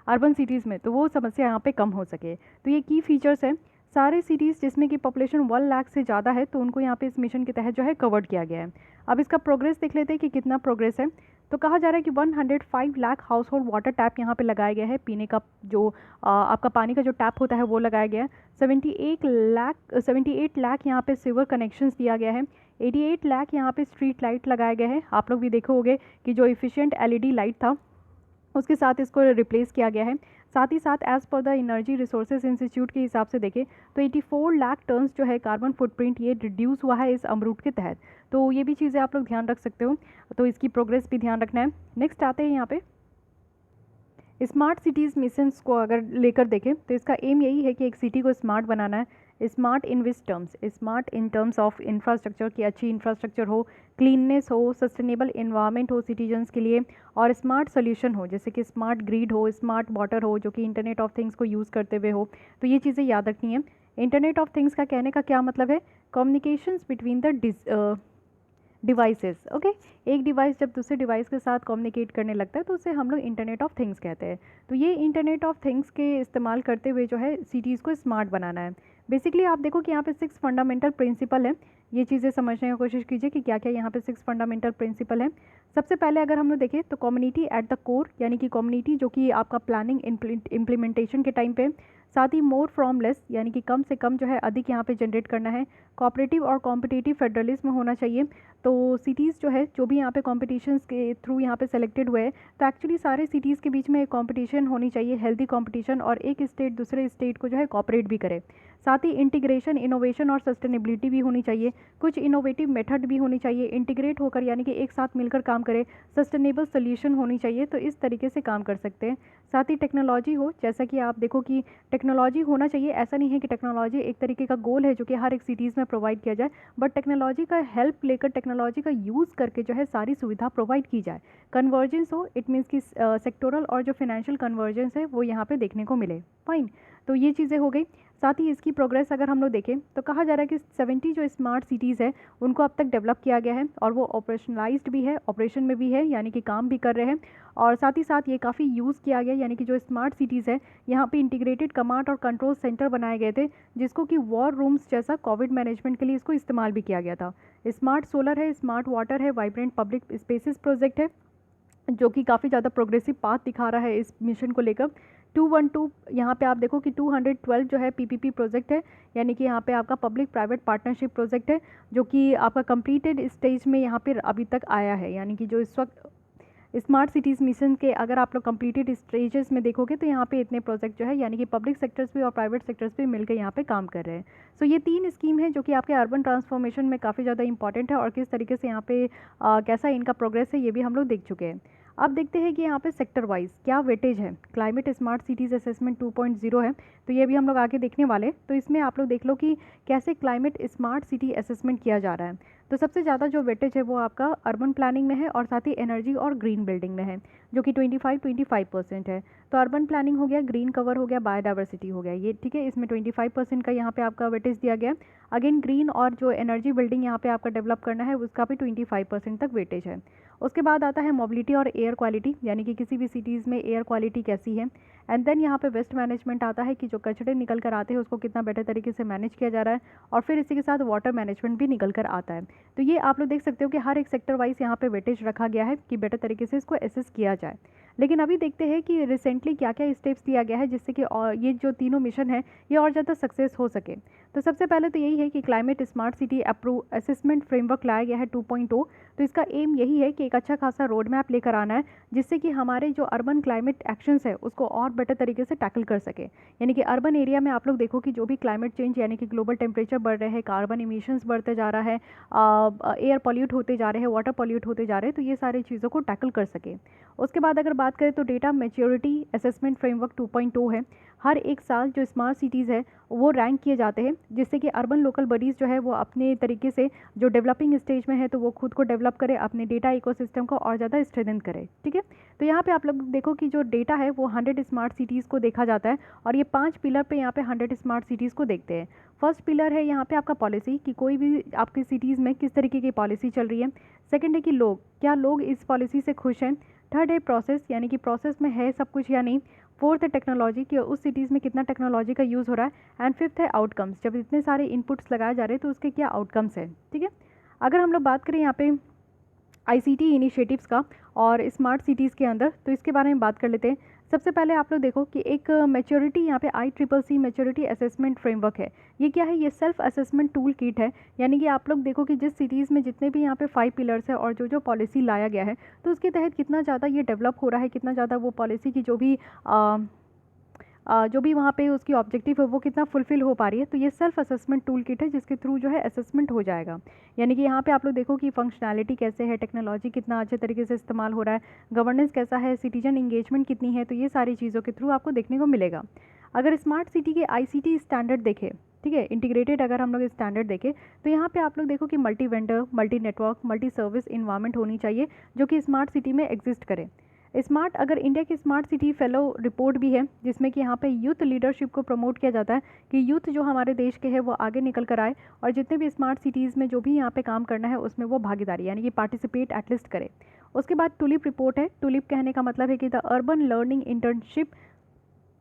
अर्बन सिटीज़ में, तो वो समस्या यहाँ पे कम हो सके। तो ये की फीचर्स है। सारे सिटीज़ जिसमें कि पॉपुलेशन 1 लाख से ज़्यादा है तो उनको यहाँ पे इस मिशन के तहत जो है कवर्ड किया गया है। अब इसका प्रोग्रेस देख लेते हैं कि कितना प्रोग्रेस है। तो कहा जा रहा है कि 105 lakh house hold water tap यहाँ पे लगाया गया है, पीने का जो आपका पानी का जो टैप होता है वो लगाया गया है। 78 लाख यहाँ पे सिवर कनेक्शंस दिया गया है। 88 लाख यहाँ पे स्ट्रीट लाइट लगाया गया है। आप लोग भी देखो होगे कि जो इफिशियंट एलईडी लाइट था उसके साथ इसको रिप्लेस किया गया है। साथ ही साथ as per the energy resources institute के हिसाब से देखें तो 84 लाख टन्स जो है कार्बन फुटप्रिंट ये रिड्यूस हुआ है इस अमरूट के तहत। तो ये भी चीज़ें आप लोग ध्यान रख सकते हो, तो इसकी प्रोग्रेस भी ध्यान रखना है। नेक्स्ट आते हैं यहाँ पे स्मार्ट सिटीज़ मिशंस को अगर लेकर देखें तो इसका एम यही है कि एक सिटी को स्मार्ट बनाना है। Smart in which terms, smart in terms of infrastructure, की अच्छी इंफ्रास्ट्रक्चर हो, क्लीननेस हो, सस्टेनेबल इन्वायरमेंट हो सिटीजन्स के लिए, और स्मार्ट सोल्यूशन हो जैसे कि स्मार्ट ग्रिड हो, स्मार्ट वाटर हो जो कि इंटरनेट ऑफ थिंग्स को यूज़ करते हुए हो। तो ये चीज़ें याद रखनी है। इंटरनेट ऑफ थिंग्स का कहने का क्या मतलब है, communications between the devices. Okay, एक डिवाइस जब दूसरे डिवाइस के साथ कम्युनिकेट करने लगता है तो उसे हम लोग इंटरनेट ऑफ थिंग्स कहते हैं। तो ये इंटरनेट ऑफ थिंग्स के इस्तेमाल करते हुए जो है सिटीज़ को स्मार्ट बनाना है। बेसिकली आप देखो कि यहाँ पे 6 फंडामेंटल प्रिंसिपल है, ये चीज़ें समझने की कोशिश कीजिए कि क्या क्या यहाँ पे 6 फंडामेंटल प्रिंसिपल है। सबसे पहले अगर हम लोग देखें तो कम्युनिटी एट द कोर, यानी कि कम्युनिटी जो कि आपका प्लानिंग इम्प्लीमेंटेशन के टाइम पे, साथ ही मोर फ्रॉम लेस यानी कि कम से कम जो है अधिक यहाँ पे जनरेट करना है। कोऑपरेटिव और कॉम्पिटिटिव फेडरलिज्म होना चाहिए। तो सिटीज़ जो है जो भी यहाँ पे कॉम्पिटिशन्स के थ्रू यहाँ पे सेलेक्टेड हुए हैं, तो एक्चुअली सारे सिटीज़ के बीच में एक कॉम्पिटिशन होनी चाहिए, हेल्दी कॉम्पिटिशन, और एक स्टेट दूसरे स्टेट को जो है कॉपरेट भी करे। साथ ही इंटीग्रेशन, इनोवेशन और सस्टेनेबिलिटी भी होनी चाहिए, कुछ इनोवेटिव मेथड भी होनी चाहिए, इंटीग्रेट होकर यानी कि एक साथ मिलकर काम करे, सस्टेनेबल सोल्यूशन होनी चाहिए, तो इस तरीके से काम कर सकते हैं। साथ ही टेक्नोलॉजी हो, जैसा कि आप देखो कि टेक्नोलॉजी होना चाहिए, ऐसा नहीं है कि टेक्नोलॉजी एक तरीके का गोल है जो कि हर एक सिटीज़ में प्रोवाइड किया जाए, बट टेक्नोलॉजी का हेल्प लेकर टेक्नोलॉजी का यूज़ करके जो है सारी सुविधा प्रोवाइड की जाए। कन्वर्जेंस हो, इट मीन्स कि सेक्टोरल और जो फाइनेंशियल कन्वर्जेंस है वो यहाँ पे देखने को मिले। फाइन, तो ये चीज़ें हो गई। साथ ही इसकी प्रोग्रेस अगर हम लोग देखें तो कहा जा रहा है कि 70 जो स्मार्ट सिटीज़ है उनको अब तक डेवलप किया गया है, और वो ऑपरेशनलाइज्ड भी है, ऑपरेशन में भी है, यानी कि काम भी कर रहे हैं, और साथ ही साथ ये काफ़ी यूज़ किया गया, यानी कि जो स्मार्ट सिटीज़ है यहाँ पे इंटीग्रेटेड कमांड और कंट्रोल सेंटर बनाए गए थे, जिसको कि वॉर रूम्स जैसा कोविड मैनेजमेंट के लिए इसको इस्तेमाल भी किया गया था। स्मार्ट सोलर है, स्मार्ट वाटर है, वाइब्रेंट पब्लिक स्पेसेस प्रोजेक्ट है जो कि काफ़ी ज़्यादा प्रोग्रेसिव पाथ दिखा रहा है इस मिशन को लेकर। 212 यहाँ पे आप देखो कि 212 जो है पीपीपी प्रोजेक्ट है, यानी कि यहाँ पे आपका पब्लिक प्राइवेट पार्टनरशिप प्रोजेक्ट है जो कि आपका कंप्लीटेड स्टेज में यहाँ पे अभी तक आया है, यानी कि जो इस वक्त स्मार्ट सिटीज़ मिशन के अगर आप लोग कंप्लीटेड स्टेजेस में देखोगे तो यहाँ पे इतने प्रोजेक्ट जो है यानी कि पब्लिक सेक्टर्स भी और प्राइवेट सेक्टर्स भी मिलकर यहाँ पे काम कर रहे हैं। सो ये 3 स्कीम है जो कि आपके अर्बन ट्रांसफॉर्मेशन में काफ़ी ज़्यादा इंपॉर्टेंट है और किस तरीके से यहाँ पे कैसा इनका प्रोग्रेस है ये भी हम लोग देख चुके हैं। अब देखते हैं कि यहाँ पे सेक्टर वाइज क्या वेटेज है। क्लाइमेट स्मार्ट सिटीज़ असेसमेंट 2.0 है, तो ये भी हम लोग आगे देखने वाले। तो इसमें आप लोग देख लो कि कैसे क्लाइमेट स्मार्ट सिटी असेसमेंट किया जा रहा है। तो सबसे ज़्यादा जो वेटेज है वो आपका अर्बन प्लानिंग में है और साथ ही एनर्जी और ग्रीन बिल्डिंग में है, जो कि 25% है। तो अर्बन प्लानिंग हो गया, ग्रीन कवर हो गया, बायोडाइवर्सिटी हो गया, ये ठीक है। इसमें 25% का यहाँ पे आपका वेटेज दिया गया। अगेन ग्रीन और जो एनर्जी बिल्डिंग यहाँ पे आपका डेवलप करना है उसका भी 25% तक वेटेज है। उसके बाद आता है मोबिलिटी और एयर क्वालिटी, यानी कि किसी भी सिटीज़ में एयर क्वालिटी कैसी है। एंड देन यहाँ पे वेस्ट मैनेजमेंट आता है कि जो कचरे निकल कर आते हैं उसको कितना बेटर तरीके से मैनेज किया जा रहा है, और फिर इसी के साथ वाटर मैनेजमेंट भी निकल कर आता है। तो ये आप लोग देख सकते हो कि हर एक सेक्टर वाइज यहाँ पे वेटेज रखा गया है कि बेटर तरीके से इसको एसेस किया जाए। लेकिन अभी देखते हैं कि रिसेंटली क्या क्या स्टेप्स लिया गया है जिससे कि और ये जो तीनों मिशन है ये और ज़्यादा सक्सेस हो सके। तो सबसे पहले तो यही है कि climate smart city approve assessment framework लाया गया है 2.0। तो इसका एम यही है कि एक अच्छा खासा रोड मैप लेकर आना है जिससे कि हमारे जो अर्बन क्लाइमेट एक्शंस है उसको और बेटर तरीके से टैकल कर सके। यानी कि अर्बन एरिया में आप लोग देखो कि जो भी क्लाइमेट चेंज यानी कि ग्लोबल टेम्परेचर बढ़ रहे हैं, कार्बन इमिशंस बढ़ते जा रहा है, एयर पॉल्यूट होते जा रहे हैं, वाटर पॉल्यूट होते जा रहे हैं, तो ये सारी चीज़ों को टैकल कर सके। उसके बाद अगर बात करें तो डेटा मैच्योरिटी असेसमेंट फ्रेमवर्क 2.0 है। हर एक साल जो स्मार्ट सिटीज़ है वो रैंक किए जाते हैं जिससे कि अर्बन लोकल बॉडीज़ जो है वो अपने तरीके से जो डेवलपिंग स्टेज में है तो वो खुद को डेवलप करे, अपने डेटा इकोसिस्टम को और ज़्यादा स्ट्रेंथन करे, ठीक है। तो यहाँ पे आप लोग देखो कि जो डेटा है वो 100 स्मार्ट सिटीज़ को देखा जाता है और ये 5 पिलर पे यहाँ पे 100 स्मार्ट सिटीज़ को देखते हैं। फर्स्ट पिलर है यहाँ पे आपका पॉलिसी कि कोई भी आपकी सिटीज़ में किस तरीके की पॉलिसी चल रही है। सेकेंड है कि लोग, क्या लोग इस पॉलिसी से खुश हैं। थर्ड है प्रोसेस, यानी कि प्रोसेस में है सब कुछ या नहीं। फोर्थ है टेक्नोलॉजी कि उस सिटीज़ में कितना टेक्नोलॉजी का यूज़ हो रहा है। एंड फिफ्थ है आउटकम्स, जब इतने सारे इनपुट्स लगाए जा रहे हैं तो उसके क्या आउटकम्स हैं, ठीक है। अगर हम लोग बात करें यहाँ पे आईसीटी इनिशिएटिव्स का और स्मार्ट सिटीज़ के अंदर, तो इसके बारे में बात कर लेते हैं। सबसे पहले आप लोग देखो कि एक मैच्योरिटी यहाँ पे ICCC मैच्योरिटी असेसमेंट फ्रेमवर्क है। ये क्या है, ये सेल्फ असेसमेंट टूल किट है। यानी कि आप लोग देखो कि जिस सिटीज़ में जितने भी यहाँ पे 5 पिलर्स है और जो जो पॉलिसी लाया गया है तो उसके तहत कितना ज़्यादा ये डेवलप हो रहा है, कितना ज़्यादा वो पॉलिसी की जो भी वहाँ पे उसकी ऑब्जेक्टिव है वो कितना फुलफिल हो पा रही है। तो ये सेल्फ असेसमेंट टूल किट है जिसके थ्रू जो है असेसमेंट हो जाएगा। यानी कि यहाँ पे आप लोग देखो कि फंक्शनैलिटी कैसे है, टेक्नोलॉजी कितना अच्छे तरीके से इस्तेमाल हो रहा है, गवर्नेंस कैसा है, सिटीजन इंगेजमेंट कितनी है, तो ये सारी चीज़ों के थ्रू आपको देखने को मिलेगा। अगर स्मार्ट सिटी के ICT स्टैंडर्ड देखें, ठीक है, इंटीग्रेटेड अगर हम लोग स्टैंडर्ड देखें तो यहाँ पे आप लोग देखो कि multi vendor, multi network, multi service environment होनी चाहिए जो कि स्मार्ट सिटी में एग्जिस्ट करे। स्मार्ट, अगर इंडिया की स्मार्ट सिटी फेलो रिपोर्ट भी है जिसमें कि यहाँ पे यूथ लीडरशिप को प्रमोट किया जाता है कि यूथ जो हमारे देश के है वो आगे निकल कर आए और जितने भी स्मार्ट सिटीज़ में जो भी यहाँ पे काम करना है उसमें वो भागीदारी यानी कि पार्टिसिपेट एटलीस्ट करे। उसके बाद टुलिप रिपोर्ट है। टुलिप कहने का मतलब है कि the urban learning internship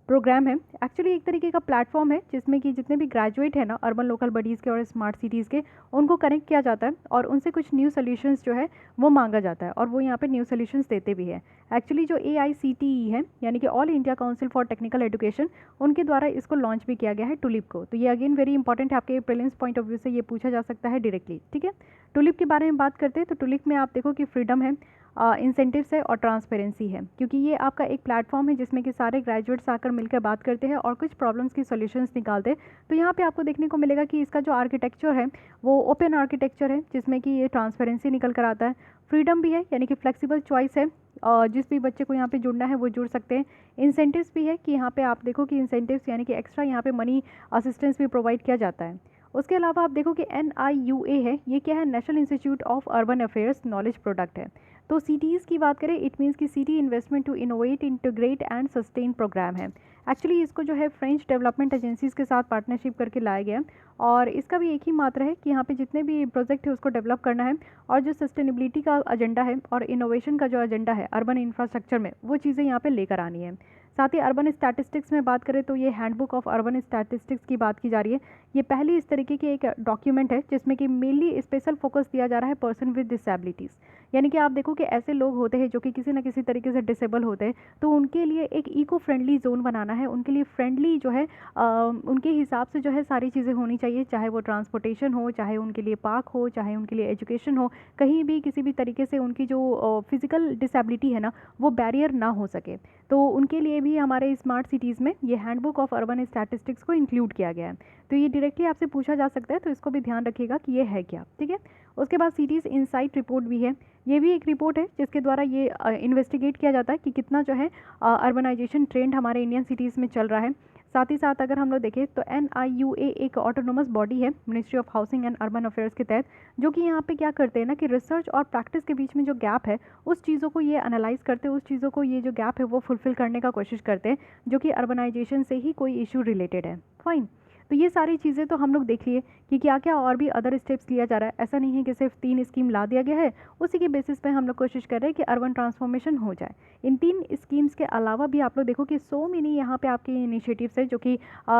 program है। एक्चुअली एक तरीके का प्लेटफॉर्म है जिसमें कि जितने भी ग्रेजुएट है ना अर्बन लोकल बॉडीज़ के और स्मार्ट सिटीज़ के, उनको कनेक्ट किया जाता है और उनसे कुछ न्यू सोल्यूशंस जो है वो मांगा जाता है और वो यहाँ पे न्यू सोल्यूशंस देते भी है। एक्चुअली जो AICTE है यानी कि all India council for technical education, उनके द्वारा इसको लॉन्च भी किया गया है टुलिप को। तो ये अगेन वेरी इंपॉर्टेंट है, आपके प्रीलिम्स पॉइंट ऑफ व्यू से ये पूछा जा सकता है डायरेक्टली, ठीक है। टुलिप के बारे में बात करते हैं तो टुलिप में आप देखो कि फ्रीडम है, इंसेंटिव्स है और ट्रांसपेरेंसी है, क्योंकि ये आपका एक प्लेटफॉर्म है जिसमें कि सारे ग्रेजुएट्स आकर मिलकर बात करते हैं और कुछ प्रॉब्लम्स की सॉल्यूशंस निकालते हैं। तो यहाँ पे आपको देखने को मिलेगा कि इसका जो आर्किटेक्चर है वो ओपन आर्किटेक्चर है जिसमें कि ये ट्रांसपेरेंसी निकल कर आता है। फ्रीडम भी है यानी कि फ्लेक्सिबल चॉइस है, जिस भी बच्चे को यहाँ पे जुड़ना है वो जुड़ सकते हैं। इंसेंटिव्स भी है कि यहाँ पे आप देखो कि इंसेंटिव्स यानी कि एक्स्ट्रा यहाँ पे मनी असिस्टेंस भी प्रोवाइड किया जाता है। उसके अलावा आप देखो कि NIUA है, ये क्या है, national institute of urban affairs knowledge product है। तो सिटीज़ की बात करें, इट मीन्स कि city investment to innovate, integrate and sustain program है। एक्चुअली इसको जो है फ्रेंच डेवलपमेंट एजेंसीज़ के साथ पार्टनरशिप करके लाया गया और इसका भी एक ही मात्र है कि यहाँ पे जितने भी प्रोजेक्ट है उसको डेवलप करना है और जो सस्टेनेबिलिटी का एजेंडा है और इनोवेशन का जो एजेंडा है अर्बन इंफ्रास्ट्रक्चर में, वो चीज़ें यहाँ पे लेकर आनी है। साथ ही अर्बन स्टैटिस्टिक्स में बात करें तो ये हैंडबुक ऑफ अर्बन स्टैटिस्टिक्स की बात की जा रही है। ये पहली इस तरीके की एक डॉक्यूमेंट है जिसमें कि मेनली स्पेशल फोकस दिया जा रहा है पर्सन विद डिसेबिलिटीज़, यानी कि आप देखो कि ऐसे लोग होते हैं जो कि किसी न किसी तरीके से डिसेबल होते हैं, तो उनके लिए एक इको फ्रेंडली जोन बनाना है, उनके लिए फ्रेंडली जो है उनके हिसाब से जो है सारी चीज़ें होनी चाहिए, चाहे वो ट्रांसपोर्टेशन हो, चाहे उनके लिए पार्क हो, चाहे उनके लिए एजुकेशन हो, कहीं भी किसी भी तरीके से उनकी जो फिजिकल डिसेबिलिटी है ना वो बैरियर ना हो सके। तो उनके लिए भी हमारे स्मार्ट सिटीज़ में ये हैंडबुक ऑफ अर्बन स्टैटिस्टिक्स को इंक्लूड किया गया है। तो ये डायरेक्टली आपसे पूछा जा सकता है, तो इसको भी ध्यान रखिएगा कि ये है क्या, ठीक है। उसके बाद सिटीज़ इनसाइट रिपोर्ट भी है। ये भी एक रिपोर्ट है जिसके द्वारा ये इन्वेस्टिगेट किया जाता है कि कितना जो है अर्बनाइजेशन ट्रेंड हमारे इंडियन सिटीज़ में चल रहा है। साथ ही साथ अगर हम लोग देखें तो NIUA एक ऑटोनोमस बॉडी है ministry of housing and urban affairs के तहत, जो कि यहाँ पे क्या करते हैं ना कि रिसर्च और प्रैक्टिस के बीच में जो गैप है उस चीज़ों को ये एनालाइज करते हैं, उस चीज़ों को ये जो गैप है वो फुलफिल करने का कोशिश करते हैं जो कि अर्बनाइजेशन से ही कोई इशू रिलेटेड है। फाइन, तो ये सारी चीज़ें तो हम लोग देख लिए कि क्या क्या और भी अदर स्टेप्स लिया जा रहा है। ऐसा नहीं है कि सिर्फ 3 स्कीम ला दिया गया है, उसी के बेसिस पे हम लोग कोशिश कर रहे हैं कि अर्बन ट्रांसफॉर्मेशन हो जाए। इन 3 स्कीम्स के अलावा भी आप लोग देखो कि सो मेनी यहाँ पे आपके इनिशिएटिव्स है जो कि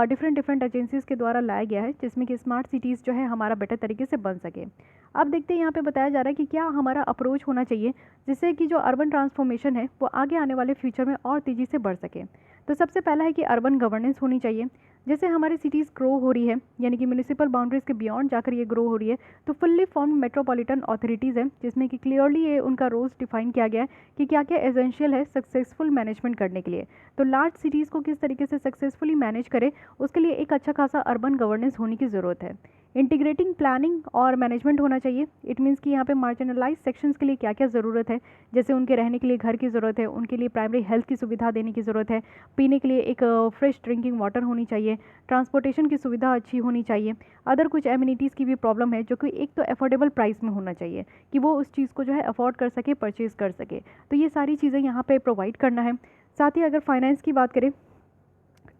डिफरेंट एजेंसीज़ के द्वारा लाया गया है, जिसमें कि स्मार्ट सिटीज़ जो है हमारा बेटर तरीके से बन सके। अब देखते हैं यहाँ पे बताया जा रहा है कि क्या हमारा अप्रोच होना चाहिए जिससे कि जो अर्बन ट्रांसफॉर्मेशन है वो आगे आने वाले फ्यूचर में और तेज़ी से बढ़ सके। तो सबसे पहला है कि अर्बन गवर्नेंस होनी चाहिए। जैसे हमारी सिटीज़ ग्रो हो रही है, यानी कि म्यूनिसिपल बाउंड्रीज़ के बियॉन्ड जाकर ये ग्रो हो रही है, तो फुल्ली फॉर्म्ड मेट्रोपॉलिटन अथॉरिटीज़ हैं जिसमें कि क्लियरली ये उनका रोल्स डिफाइन किया गया है कि क्या क्या एसेंशियल है सक्सेसफुल मैनेजमेंट करने के लिए। तो लार्ज सिटीज़ को किस तरीके से सक्सेसफुली मैनेज करे उसके लिए एक अच्छा खासा अर्बन गवर्नेंस होने की ज़रूरत है। इंटीग्रेटिंग प्लानिंग और मैनेजमेंट होना चाहिए। इट मीन्स कि यहाँ पे मार्जिनलाइज सेक्शंस के लिए क्या क्या ज़रूरत है, जैसे उनके रहने के लिए घर की ज़रूरत है, उनके लिए प्राइमरी हेल्थ की सुविधा देने की ज़रूरत है, पीने के लिए एक फ्रेश ड्रिंकिंग वाटर होनी चाहिए, ट्रांसपोर्टेशन की सुविधा अच्छी होनी चाहिए, अदर कुछ एमिनिटीज़ की भी प्रॉब्लम है जो कि एक तो अफोर्डेबल प्राइस में होना चाहिए कि वो उस चीज़ को जो है अफोर्ड कर सके, परचेज़ कर सके। तो ये सारी चीज़ें यहाँ पे प्रोवाइड करना है। साथ ही अगर फाइनेंस की बात करें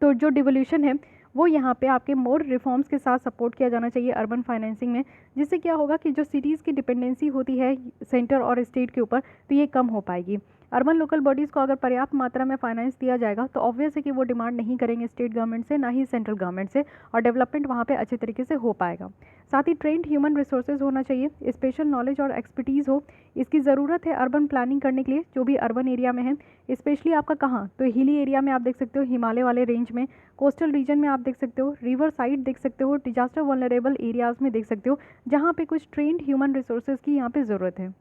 तो जो डिवोल्यूशन है वो यहाँ पे आपके मोर रिफॉर्म्स के साथ सपोर्ट किया जाना चाहिए अर्बन फाइनेंसिंग में, जिससे क्या होगा कि जो सिटीज़ की डिपेंडेंसी होती है सेंटर और स्टेट के ऊपर तो ये कम हो पाएगी। अर्बन लोकल बॉडीज़ को अगर पर्याप्त मात्रा में फाइनेंस दिया जाएगा तो ऑब्वियस है कि वो डिमांड नहीं करेंगे स्टेट गवर्नमेंट से, ना ही सेंट्रल गवर्नमेंट से, और डेवलपमेंट वहाँ पे अच्छे तरीके से हो पाएगा। साथ ही ट्रेंड ह्यूमन रिसोर्सेज होना चाहिए, स्पेशल नॉलेज और एक्सपर्टीज़ हो, इसकी ज़रूरत है अर्बन प्लानिंग करने के लिए जो भी अर्बन एरिया में है। स्पेशली आपका कहाँ, तो हिली एरिया में आप देख सकते हो, हिमालय वाले रेंज में, कोस्टल रीजन में आप देख सकते हो, रिवर साइड देख सकते हो, डिजास्टर वल्नरेबल एरियाज़ में देख सकते हो, जहाँ पे कुछ ट्रेंड ह्यूमन रिसोर्सेज की यहाँ पे ज़रूरत है।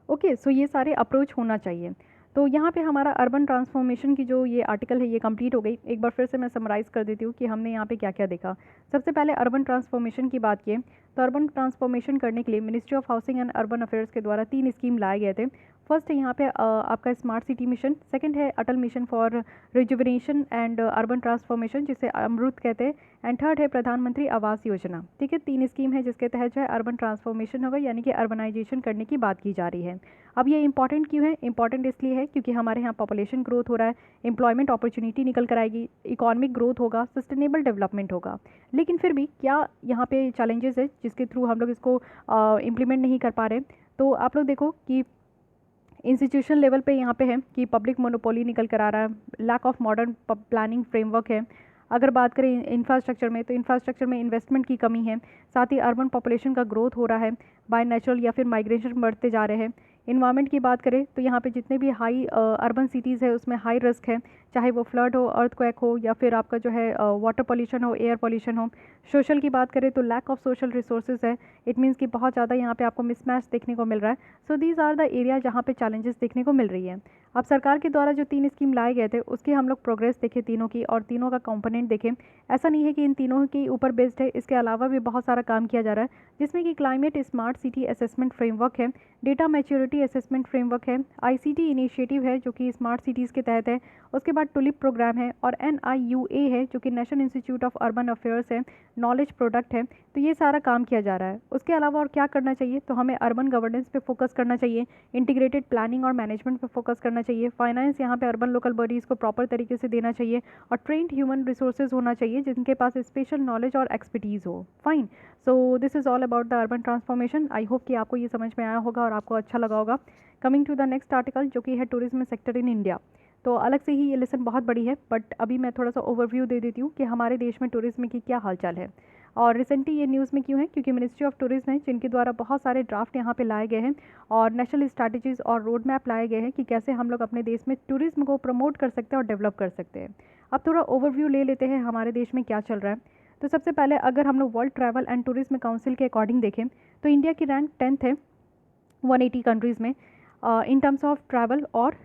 ओके, सो ये सारे अप्रोच होना चाहिए। तो यहाँ पे हमारा अर्बन ट्रांसफॉर्मेशन की जो ये आर्टिकल है ये कंप्लीट हो गई। एक बार फिर से मैं समराइज़ कर देती हूँ कि हमने यहाँ पे क्या क्या देखा। सबसे पहले अर्बन ट्रांसफॉर्मेशन की बात की तो अर्बन ट्रांसफॉर्मेशन करने के लिए ministry of housing and urban affairs के द्वारा 3 स्कीम लाए गए थे। फर्स्ट है यहाँ पे आपका स्मार्ट सिटी मिशन, सेकंड है Atal mission for rejuvenation and urban transformation जिसे अमृत कहते हैं, एंड थर्ड है प्रधानमंत्री आवास योजना। ठीक है, 3 स्कीम है जिसके तहत जो है अर्बन ट्रांसफॉर्मेशन होगा, यानी कि अर्बनाइजेशन करने की बात की जा रही है। अब ये इंपॉर्टेंट क्यों है? इंपॉर्टेंट इसलिए है क्योंकि हमारे यहाँ पॉपुलेशन ग्रोथ हो रहा है, एम्प्लॉयमेंट अपॉर्चुनिटी निकल कर आएगी, इकोनॉमिक ग्रोथ होगा, सस्टेनेबल डेवलपमेंट होगा। लेकिन फिर भी क्या यहाँ पे चैलेंजेस है जिसके थ्रू हम लोग इसको इम्प्लीमेंट नहीं कर पा रहे? तो आप लोग देखो कि इंस्टीट्यूशन लेवल पे यहाँ पे है कि पब्लिक मोनोपोली निकल कर आ रहा है, lack of modern planning framework है। अगर बात करें इंफ्रास्ट्रक्चर में तो इंफ्रास्ट्रक्चर में इन्वेस्टमेंट की कमी है। साथ ही अर्बन पॉपुलेशन का ग्रोथ हो रहा है, बाय नेचुरल या फिर माइग्रेशन बढ़ते जा रहे हैं। इन्वायरमेंट की बात करें तो यहाँ पे जितने भी हाई अर्बन सिटीज़ है उसमें हाई रिस्क है, चाहे वो फ्लड हो, अर्थक्वेक हो, या फिर आपका जो है वाटर पॉल्यूशन हो, एयर पॉल्यूशन हो। सोशल की बात करें तो लैक ऑफ सोशल रिसोर्सेज है, इट मीन्स कि बहुत ज़्यादा यहाँ पे आपको मिसमैच देखने को मिल रहा है। So these are the area जहाँ पे चैलेंजेस देखने को मिल रही है। अब सरकार के द्वारा जो 3 स्कीम लाए गए थे उसकी हम लोग प्रोग्रेस देखें तीनों की, और तीनों का कंपोनेंट देखें। ऐसा नहीं है कि इन तीनों के ऊपर बेस्ड है, इसके अलावा भी बहुत सारा काम किया जा रहा है, जिसमें कि climate smart city assessment framework है, डेटा मैच्योरिटी असेसमेंट फ्रेमवर्क है, ICT इनिशिएटिव है जो कि स्मार्ट सिटीज़ के तहत है, उसके बाद टुलिप प्रोग्राम है, और NIUA है जो कि national institute of urban affairs है, नॉलेज प्रोडक्ट है। तो ये सारा काम किया जा रहा है। उसके अलावा और क्या करना चाहिए? तो हमें अर्बन गवर्नेंस पे फोकस करना चाहिए, इंटीग्रेटेड प्लानिंग और मैनेजमेंट पे फोकस करना चाहिए, फाइनेंस यहाँ पे अर्बन लोकल बॉडीज़ को प्रॉपर तरीके से देना चाहिए, और ट्रेंड ह्यूमन रिसोर्सेज होना चाहिए जिनके पास स्पेशल नॉलेज और एक्सपर्टीज़ हो। Fine, so this is all about the urban transformation. I hope कि आपको ये समझ में आया होगा और आपको अच्छा लगा होगा। Coming to the next article जो कि है टूरिज्म सेक्टर इन इंडिया। तो अलग से ही ये लेसन बहुत बड़ी है, बट अभी मैं थोड़ा सा ओवरव्यू दे देती हूँ कि हमारे देश में टूरिज्म की क्या हालचाल है। और रिसेंटली ये न्यूज़ में क्यों है, क्योंकि मिनिस्ट्री ऑफ टूरिज्म है जिनके द्वारा बहुत सारे ड्राफ्ट यहाँ पे लाए गए हैं और नेशनल स्ट्रैटेजीज़ और रोड मैप लाए गए हैं कि कैसे हम लोग अपने देश में टूरिज्म को प्रमोट कर सकते हैं और डेवलप कर सकते हैं। अब थोड़ा ओवरव्यू ले लेते हैं हमारे देश में क्या चल रहा है। तो सबसे पहले अगर हम लोग world travel and tourism council के अकॉर्डिंग देखें तो इंडिया की रैंक 10th है 180 कंट्रीज़ में इन टर्म्स ऑफ ट्रैवल और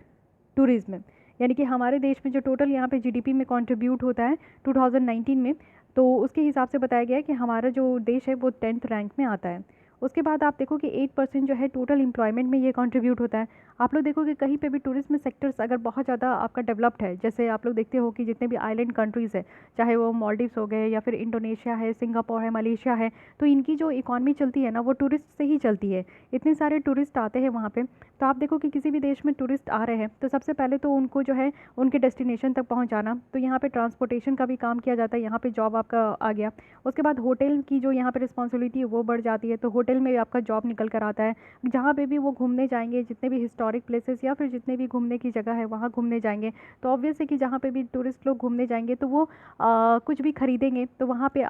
टूरिज्म। यानी कि हमारे देश में जो टोटल यहाँ पे जीडीपी में कंट्रीब्यूट होता है 2019 में, तो उसके हिसाब से बताया गया है कि हमारा जो देश है वो 10th रैंक में आता है। उसके बाद आप देखो कि 8% जो है टोटल एम्प्लॉयमेंट में ये कंट्रीब्यूट होता है। आप लोग देखो कि कहीं पे भी टूरिज्म सेक्टर्स अगर बहुत ज़्यादा आपका डेवलप्ड है, जैसे आप लोग देखते हो कि जितने भी आइलैंड कंट्रीज़ है, चाहे वो मालदीव्स हो गए या फिर इंडोनेशिया है, सिंगापुर है, मलेशिया है, तो इनकी जो इकॉनमी चलती है ना वो टूरिस्ट से ही चलती है। इतने सारे टूरिस्ट आते हैं वहाँ पे। तो आप देखो कि किसी भी देश में टूरिस्ट आ रहे हैं तो सबसे पहले तो उनको जो है उनके डेस्टिनेशन तक पहुँचाना, तो यहाँ पे ट्रांसपोर्टेशन का भी काम किया जाता है, यहाँ पे जॉब आपका आ गया। उसके बाद होटल की जो यहाँ पे रिस्पॉन्सिबिलिटी है वो बढ़ जाती है, तो होटल में आपका जॉब निकल कर आता है। जहाँ पे भी वो घूमने जाएंगे, जितने भी हिस्टोरिक प्लेसेस या फिर जितने भी घूमने की जगह है वहाँ घूमने जाएंगे, तो ऑब्वियस है कि जहाँ पे भी टूरिस्ट लोग घूमने जाएंगे तो वो कुछ भी खरीदेंगे, तो वहाँ पे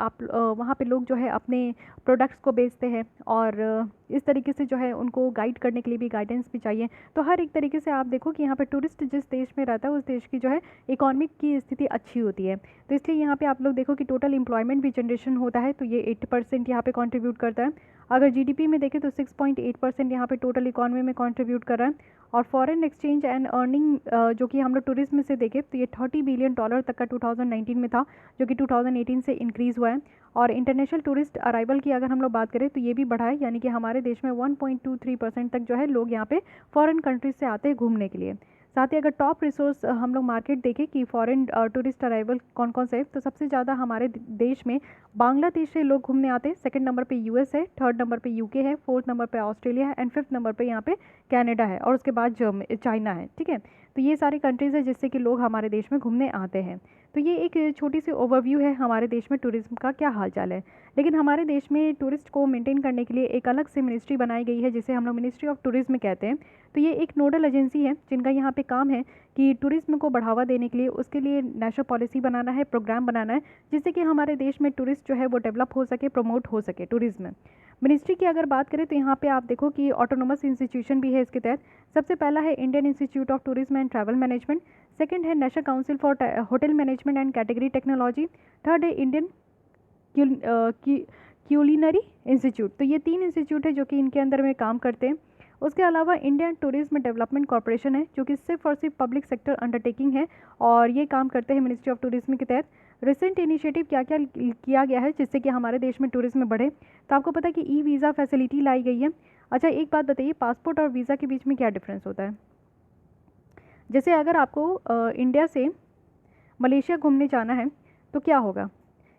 वहाँ पे लोग जो है अपने प्रोडक्ट्स को बेचते हैं और इस तरीके से जो है उनको गाइड करने के लिए भी गाइडेंस भी चाहिए। तो हर एक तरीके से आप देखो कि यहाँ पे टूरिस्ट जिस देश में रहता है उस देश की जो है इकोनॉमिक की स्थिति अच्छी होती है। तो इसलिए यहाँ पे आप लोग देखो कि टोटल एम्प्लॉयमेंट भी जनरेशन होता है, तो ये 8% यहाँ पे कंट्रीब्यूट करता है। अगर जीडीपी में देखें तो 6.8% यहाँ पे टोटल इकॉनमी में कंट्रीब्यूट कर रहा है। और फॉरेन एक्सचेंज एंड अर्निंग जो कि हम लोग टूरिज्म में से देखें तो ये $30 बिलियन तक का 2019 में था, जो कि 2018 से इंक्रीज़ हुआ है। और इंटरनेशनल टूरिस्ट अराइवल की अगर हम लोग बात करें तो ये भी बढ़ा है, यानी कि हमारे देश में 1.23% तक जो है लोग यहाँ पे फॉरेन कंट्रीज से आते हैं घूमने के लिए। साथ ही अगर टॉप रिसोर्स हम लोग मार्केट देखें कि फॉरेन टूरिस्ट अराइवल कौन कौन से है, तो सबसे ज़्यादा हमारे देश में बांग्लादेश से लोग घूमने आते हैं। सेकंड नंबर पे यूएस है, थर्ड नंबर पे यूके है, फोर्थ नंबर पे ऑस्ट्रेलिया है एंड फिफ्थ नंबर पे यहाँ पे कनाडा है और उसके बाद चाइना है। ठीक है, तो ये सारे कंट्रीज़ है जिससे कि लोग हमारे देश में घूमने आते हैं। तो ये एक छोटी सी ओवरव्यू है हमारे देश में टूरिज्म का क्या हालचाल है। लेकिन हमारे देश में टूरिस्ट को मेंटेन करने के लिए एक अलग से मिनिस्ट्री बनाई गई है जिसे हम लोग मिनिस्ट्री ऑफ टूरिज्म कहते हैं। तो ये एक नोडल एजेंसी है जिनका यहाँ पे काम है कि टूरिज्म को बढ़ावा देने के लिए उसके लिए नेशनल पॉलिसी बनाना है, प्रोग्राम बनाना है, जिससे कि हमारे देश में टूरिस्ट जो है वो डेवलप हो सके, प्रमोट हो सके टूरिज्म। मिनिस्ट्री की अगर बात करें तो यहाँ पे आप देखो कि ऑटोनोमस इंस्टीट्यूशन भी है इसके तहत। सबसे पहला है Indian institute of tourism and travel management, second है national council for hotel management and category technology, third है इंडियन क्यूलिनरी इंस्टीट्यूट। तो ये 3 इंस्टीट्यूट है जो कि इनके अंदर में काम करते हैं। उसके अलावा इंडियन टूरिज्म डेवलपमेंट कॉर्पोरेशन है जो कि सिर्फ और सिर्फ पब्लिक सेक्टर अंडरटेकिंग है और ये काम करते हैं मिनिस्ट्री ऑफ टूरिज्म के तहत। रिसेंट इनिशिएटिव क्या क्या किया गया है जिससे कि हमारे देश में टूरिज्म बढ़े, तो आपको पता है कि ई वीज़ा फैसिलिटी लाई गई है। अच्छा, एक बात बताइए, पासपोर्ट और वीज़ा के बीच में क्या डिफरेंस होता है? जैसे अगर आपको इंडिया से मलेशिया घूमने जाना है तो क्या होगा,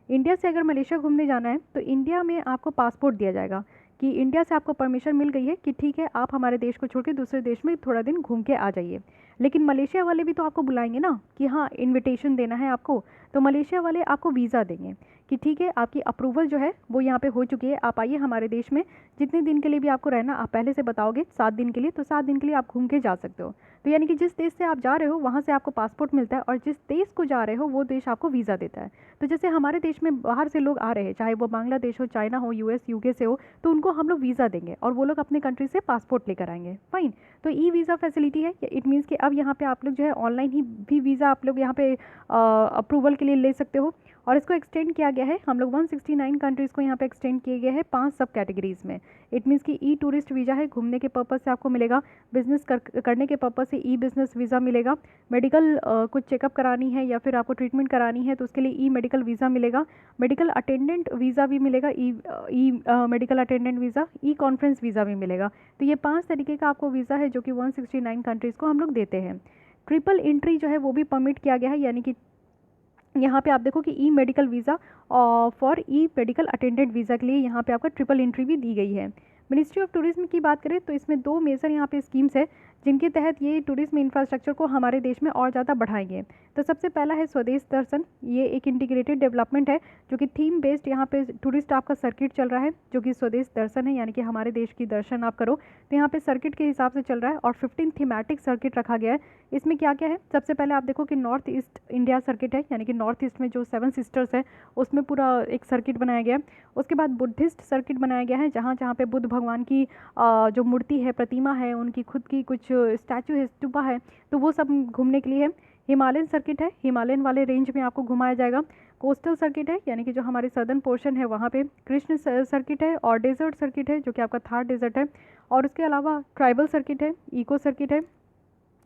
इंडिया से अगर मलेशिया घूमने जाना है तो इंडिया में आपको पासपोर्ट दिया जाएगा कि इंडिया से आपको परमिशन मिल गई है कि ठीक है आप हमारे देश को छोड़ के दूसरे देश में थोड़ा दिन घूम के आ जाइए। लेकिन मलेशिया वाले भी तो आपको बुलाएंगे ना कि हाँ इनविटेशन देना है आपको, तो मलेशिया वाले आपको वीज़ा देंगे कि ठीक है आपकी अप्रूवल जो है वो यहाँ पे हो चुकी है, आप आइए हमारे देश में, जितने दिन के लिए भी आपको रहना आप पहले से बताओगे 7 दिन के लिए, तो 7 दिन के लिए आप घूम के जा सकते हो। तो यानी कि जिस देश से आप जा रहे हो वहाँ से आपको पासपोर्ट मिलता है और जिस देश को जा रहे हो वो देश आपको वीज़ा देता है। तो जैसे हमारे देश में बाहर से लोग आ रहे हैं, चाहे वो बांग्लादेश हो, चाइना हो, यूएस यूके से हो, तो उनको हम लोग वीज़ा देंगे और वो लोग अपने कंट्री से पासपोर्ट लेकर आएंगे। फाइन, तो ई वीज़ा फैसिलिटी है, इट मीन्स कि अब यहाँ पे आप लोग जो है ऑनलाइन ही भी वीज़ा आप लोग यहाँ पे अप्रूवल के लिए ले सकते हो। और इसको एक्सटेंड किया गया है, हम लोग 169 कंट्रीज़ को यहाँ पे एक्सटेंड किए गए हैं 5 सब कैटेगरीज़ में। इट मीन्स कि ई टूरिस्ट वीज़ा है, घूमने के पर्पज़ से आपको मिलेगा, बिजनेस करने के पर्पज़ से ई बिज़नेस वीज़ा मिलेगा, मेडिकल कुछ चेकअप करानी है या फिर आपको ट्रीटमेंट करानी है तो उसके लिए ई मेडिकल वीज़ा मिलेगा, मेडिकल अटेंडेंट वीज़ा भी मिलेगा, ई मेडिकल अटेंडेंट वीज़ा, ई कॉन्फ्रेंस वीज़ा भी मिलेगा। तो ये 5 तरीके का आपको वीज़ा है जो कि 169 कंट्रीज़ को हम लोग देते हैं। ट्रिपल एंट्री जो है वो भी परमिट किया गया है, यानी कि यहाँ पे आप देखो कि e medical visa for e medical attendant visa के लिए यहाँ पे आपका ट्रिपल एंट्री भी दी गई है। मिनिस्ट्री ऑफ टूरिज्म की बात करें तो इसमें 2 मेजर यहाँ पे स्कीम्स है जिनके तहत ये टूरिज्म इंफ्रास्ट्रक्चर को हमारे देश में और ज़्यादा बढ़ाएंगे। तो सबसे पहला है स्वदेश दर्शन। ये एक इंटीग्रेटेड डेवलपमेंट है जो कि थीम बेस्ड यहाँ पे टूरिस्ट आपका सर्किट चल रहा है, जो कि स्वदेश दर्शन है, यानी कि हमारे देश की दर्शन आप करो। तो यहाँ पे सर्किट के हिसाब से चल रहा है और 15 थीमेटिक सर्किट रखा गया है। इसमें क्या क्या है, सबसे पहले आप देखो कि नॉर्थ ईस्ट इंडिया सर्किट है, यानी कि नॉर्थ ईस्ट में जो 7 सिस्टर्स है उसमें पूरा एक सर्किट बनाया गया है। उसके बाद बुद्धिस्ट सर्किट बनाया गया है, जहाँ जहाँ पे बुद्ध भगवान की जो मूर्ति है, प्रतिमा है, उनकी खुद की कुछ स्टैचू है, स्तूपा है, तो वो सब घूमने के लिए है। हिमालयन सर्किट है, हिमालयन वाले रेंज में आपको घुमाया जाएगा। कोस्टल सर्किट है, यानी कि जो हमारे सदर्न पोर्शन है वहाँ पे। कृष्ण सर्किट है और डेजर्ट सर्किट है, जो कि आपका थार डेजर्ट है। और उसके अलावा ट्राइबल सर्किट है, इको सर्किट है,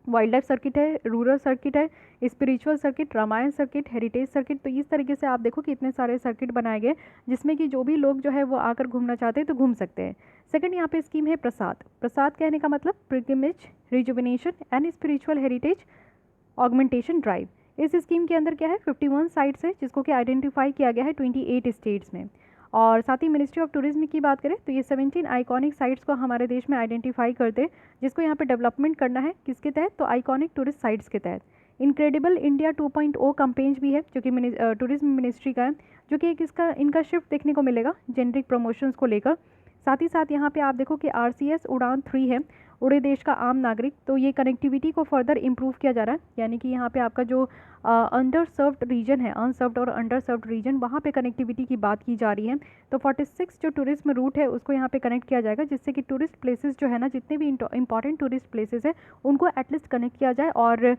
वाइल्ड लाइफ सर्किट है, रूरल सर्किट है, spiritual circuit, Ramayana circuit, heritage circuit. तो इस तरीके से आप देखो कि इतने सारे सर्किट बनाए गए जिसमें कि जो भी लोग जो है वो आकर घूमना चाहते हैं तो घूम सकते हैं। सेकंड यहाँ पे स्कीम है प्रसाद। प्रसाद कहने का मतलब pilgrimage, rejuvenation and spiritual heritage augmentation drive. इस स्कीम के अंदर क्या है, 51 साइट्स है जिसको कि आइडेंटिफाई किया गया है 28 स्टेट्स में। और साथ ही मिनिस्ट्री ऑफ टूरिज्म की बात करें तो ये 17 आइकॉनिक साइट्स को हमारे देश में आइडेंटिफाई करते हैं, जिसको यहाँ पे डेवलपमेंट करना है। किसके तहत, तो आइकॉनिक टूरिस्ट साइट्स के तहत। इनक्रेडिबल इंडिया 2.0 कैंपेन्स भी है जो कि टूरिज्म मिनिस्ट्री का है, जो कि एक इसका इनका शिफ्ट देखने को मिलेगा जेनरिक प्रमोशंस को लेकर। साथ ही साथ यहाँ पे आप देखो कि RCS उड़ान 3 है, उड़े देश का आम नागरिक। तो ये कनेक्टिविटी को फर्दर इम्प्रूव किया जा रहा है, यानी कि यहाँ पे आपका जो अंडर सर्व्ड रीजन है, अनसर्व्ड और अंडर सर्व्ड रीजन, वहाँ पे कनेक्टिविटी की बात की जा रही है। तो 46 जो टूरिज्म रूट है उसको यहाँ पे कनेक्ट किया जाएगा, जिससे कि टूरिस्ट प्लेसेस जो है ना, जितने भी इंपॉर्टेंट टूरिस्ट प्लेसेस है उनको एटलीस्ट कनेक्ट किया जाए और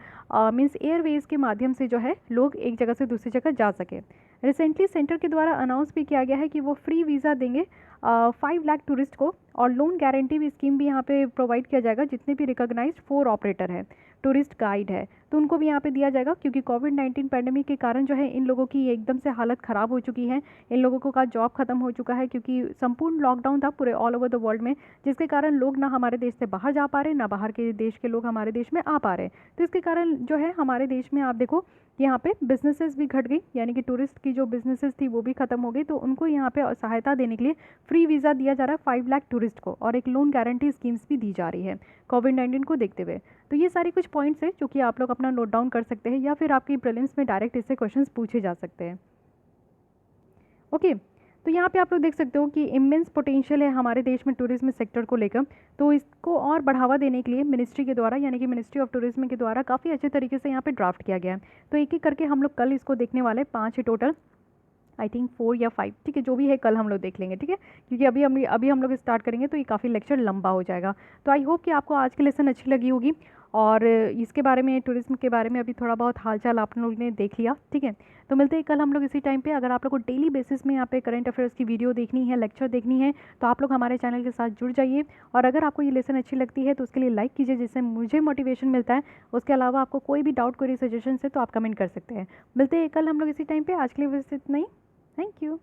मीन्स एयरवेज के माध्यम से जो है लोग एक जगह से दूसरी जगह जा सके। रिसेंटली सेंटर के द्वारा अनाउंस भी किया गया है कि वो फ्री वीज़ा देंगे 5 लाख टूरिस्ट को, और लोन गारंटी भी स्कीम भी यहाँ पे प्रोवाइड किया जाएगा। जितने भी रिकॉग्नाइज्ड 4 ऑपरेटर है, टूरिस्ट गाइड है, तो उनको भी यहाँ पे दिया जाएगा, क्योंकि कोविड-19 पैंडेमिक के कारण जो है इन लोगों की एकदम से हालत ख़राब हो चुकी है। इन लोगों का जॉब ख़त्म हो चुका है, क्योंकि संपूर्ण लॉकडाउन था पूरे ऑल ओवर द वर्ल्ड में, जिसके कारण लोग ना हमारे देश से बाहर जा पा रहे, ना बाहर के देश के लोग हमारे देश में आ पा रहे। तो इसके कारण जो है हमारे देश में आप देखो यहाँ पे बिजनेसेस भी घट गई, यानी कि टूरिस्ट की जो बिजनेसेस थी वो भी खत्म हो गई। तो उनको यहाँ पे सहायता देने के लिए फ्री वीज़ा दिया जा रहा है 5 लाख टूरिस्ट को, और एक लोन गारंटी स्कीम्स भी दी जा रही है कोविड-19 को देखते हुए। तो ये सारी कुछ पॉइंट्स हैं जो कि आप लोग अपना नोट डाउन कर सकते हैं, या फिर आपकी प्रीलिम्स में डायरेक्ट इससे क्वेश्चंस पूछे जा सकते हैं। ओके, तो यहाँ पे आप लोग देख सकते हो कि इमेंस पोटेंशियल है हमारे देश में टूरिज्म सेक्टर को लेकर। तो इसको और बढ़ावा देने के लिए मिनिस्ट्री के द्वारा, यानी कि मिनिस्ट्री ऑफ टूरिज्म के द्वारा काफ़ी अच्छे तरीके से यहाँ पे ड्राफ्ट किया गया है। तो एक एक करके हम लोग कल इसको देखने वाले हैं, 5 है टोटल, आई थिंक 4 या 5, ठीक है, जो भी है कल हम लोग देख लेंगे, ठीक है, क्योंकि अभी हम लोग स्टार्ट करेंगे तो ये काफ़ी लेक्चर लंबा हो जाएगा। तो आई होप कि आपको आज की लेसन अच्छी लगी होगी, और इसके बारे में, टूरिज्म के बारे में अभी थोड़ा बहुत हालचाल आप लोगों ने देख लिया, ठीक है। तो मिलते हैं कल हम लोग इसी टाइम पे। अगर आप लोग को डेली बेसिस में यहाँ पे करंट अफेयर्स की वीडियो देखनी है, लेक्चर देखनी है, तो आप लोग हमारे चैनल के साथ जुड़ जाइए। और अगर आपको ये लेसन अच्छी लगती है तो उसके लिए लाइक कीजिए, जिससे मुझे मोटिवेशन मिलता है। उसके अलावा आपको कोई भी डाउट, कोई सजेशन है तो आप कमेंट कर सकते हैं। मिलते हैं कल हम लोग इसी टाइम पर। आज के लिए बस इतना ही। Thank you.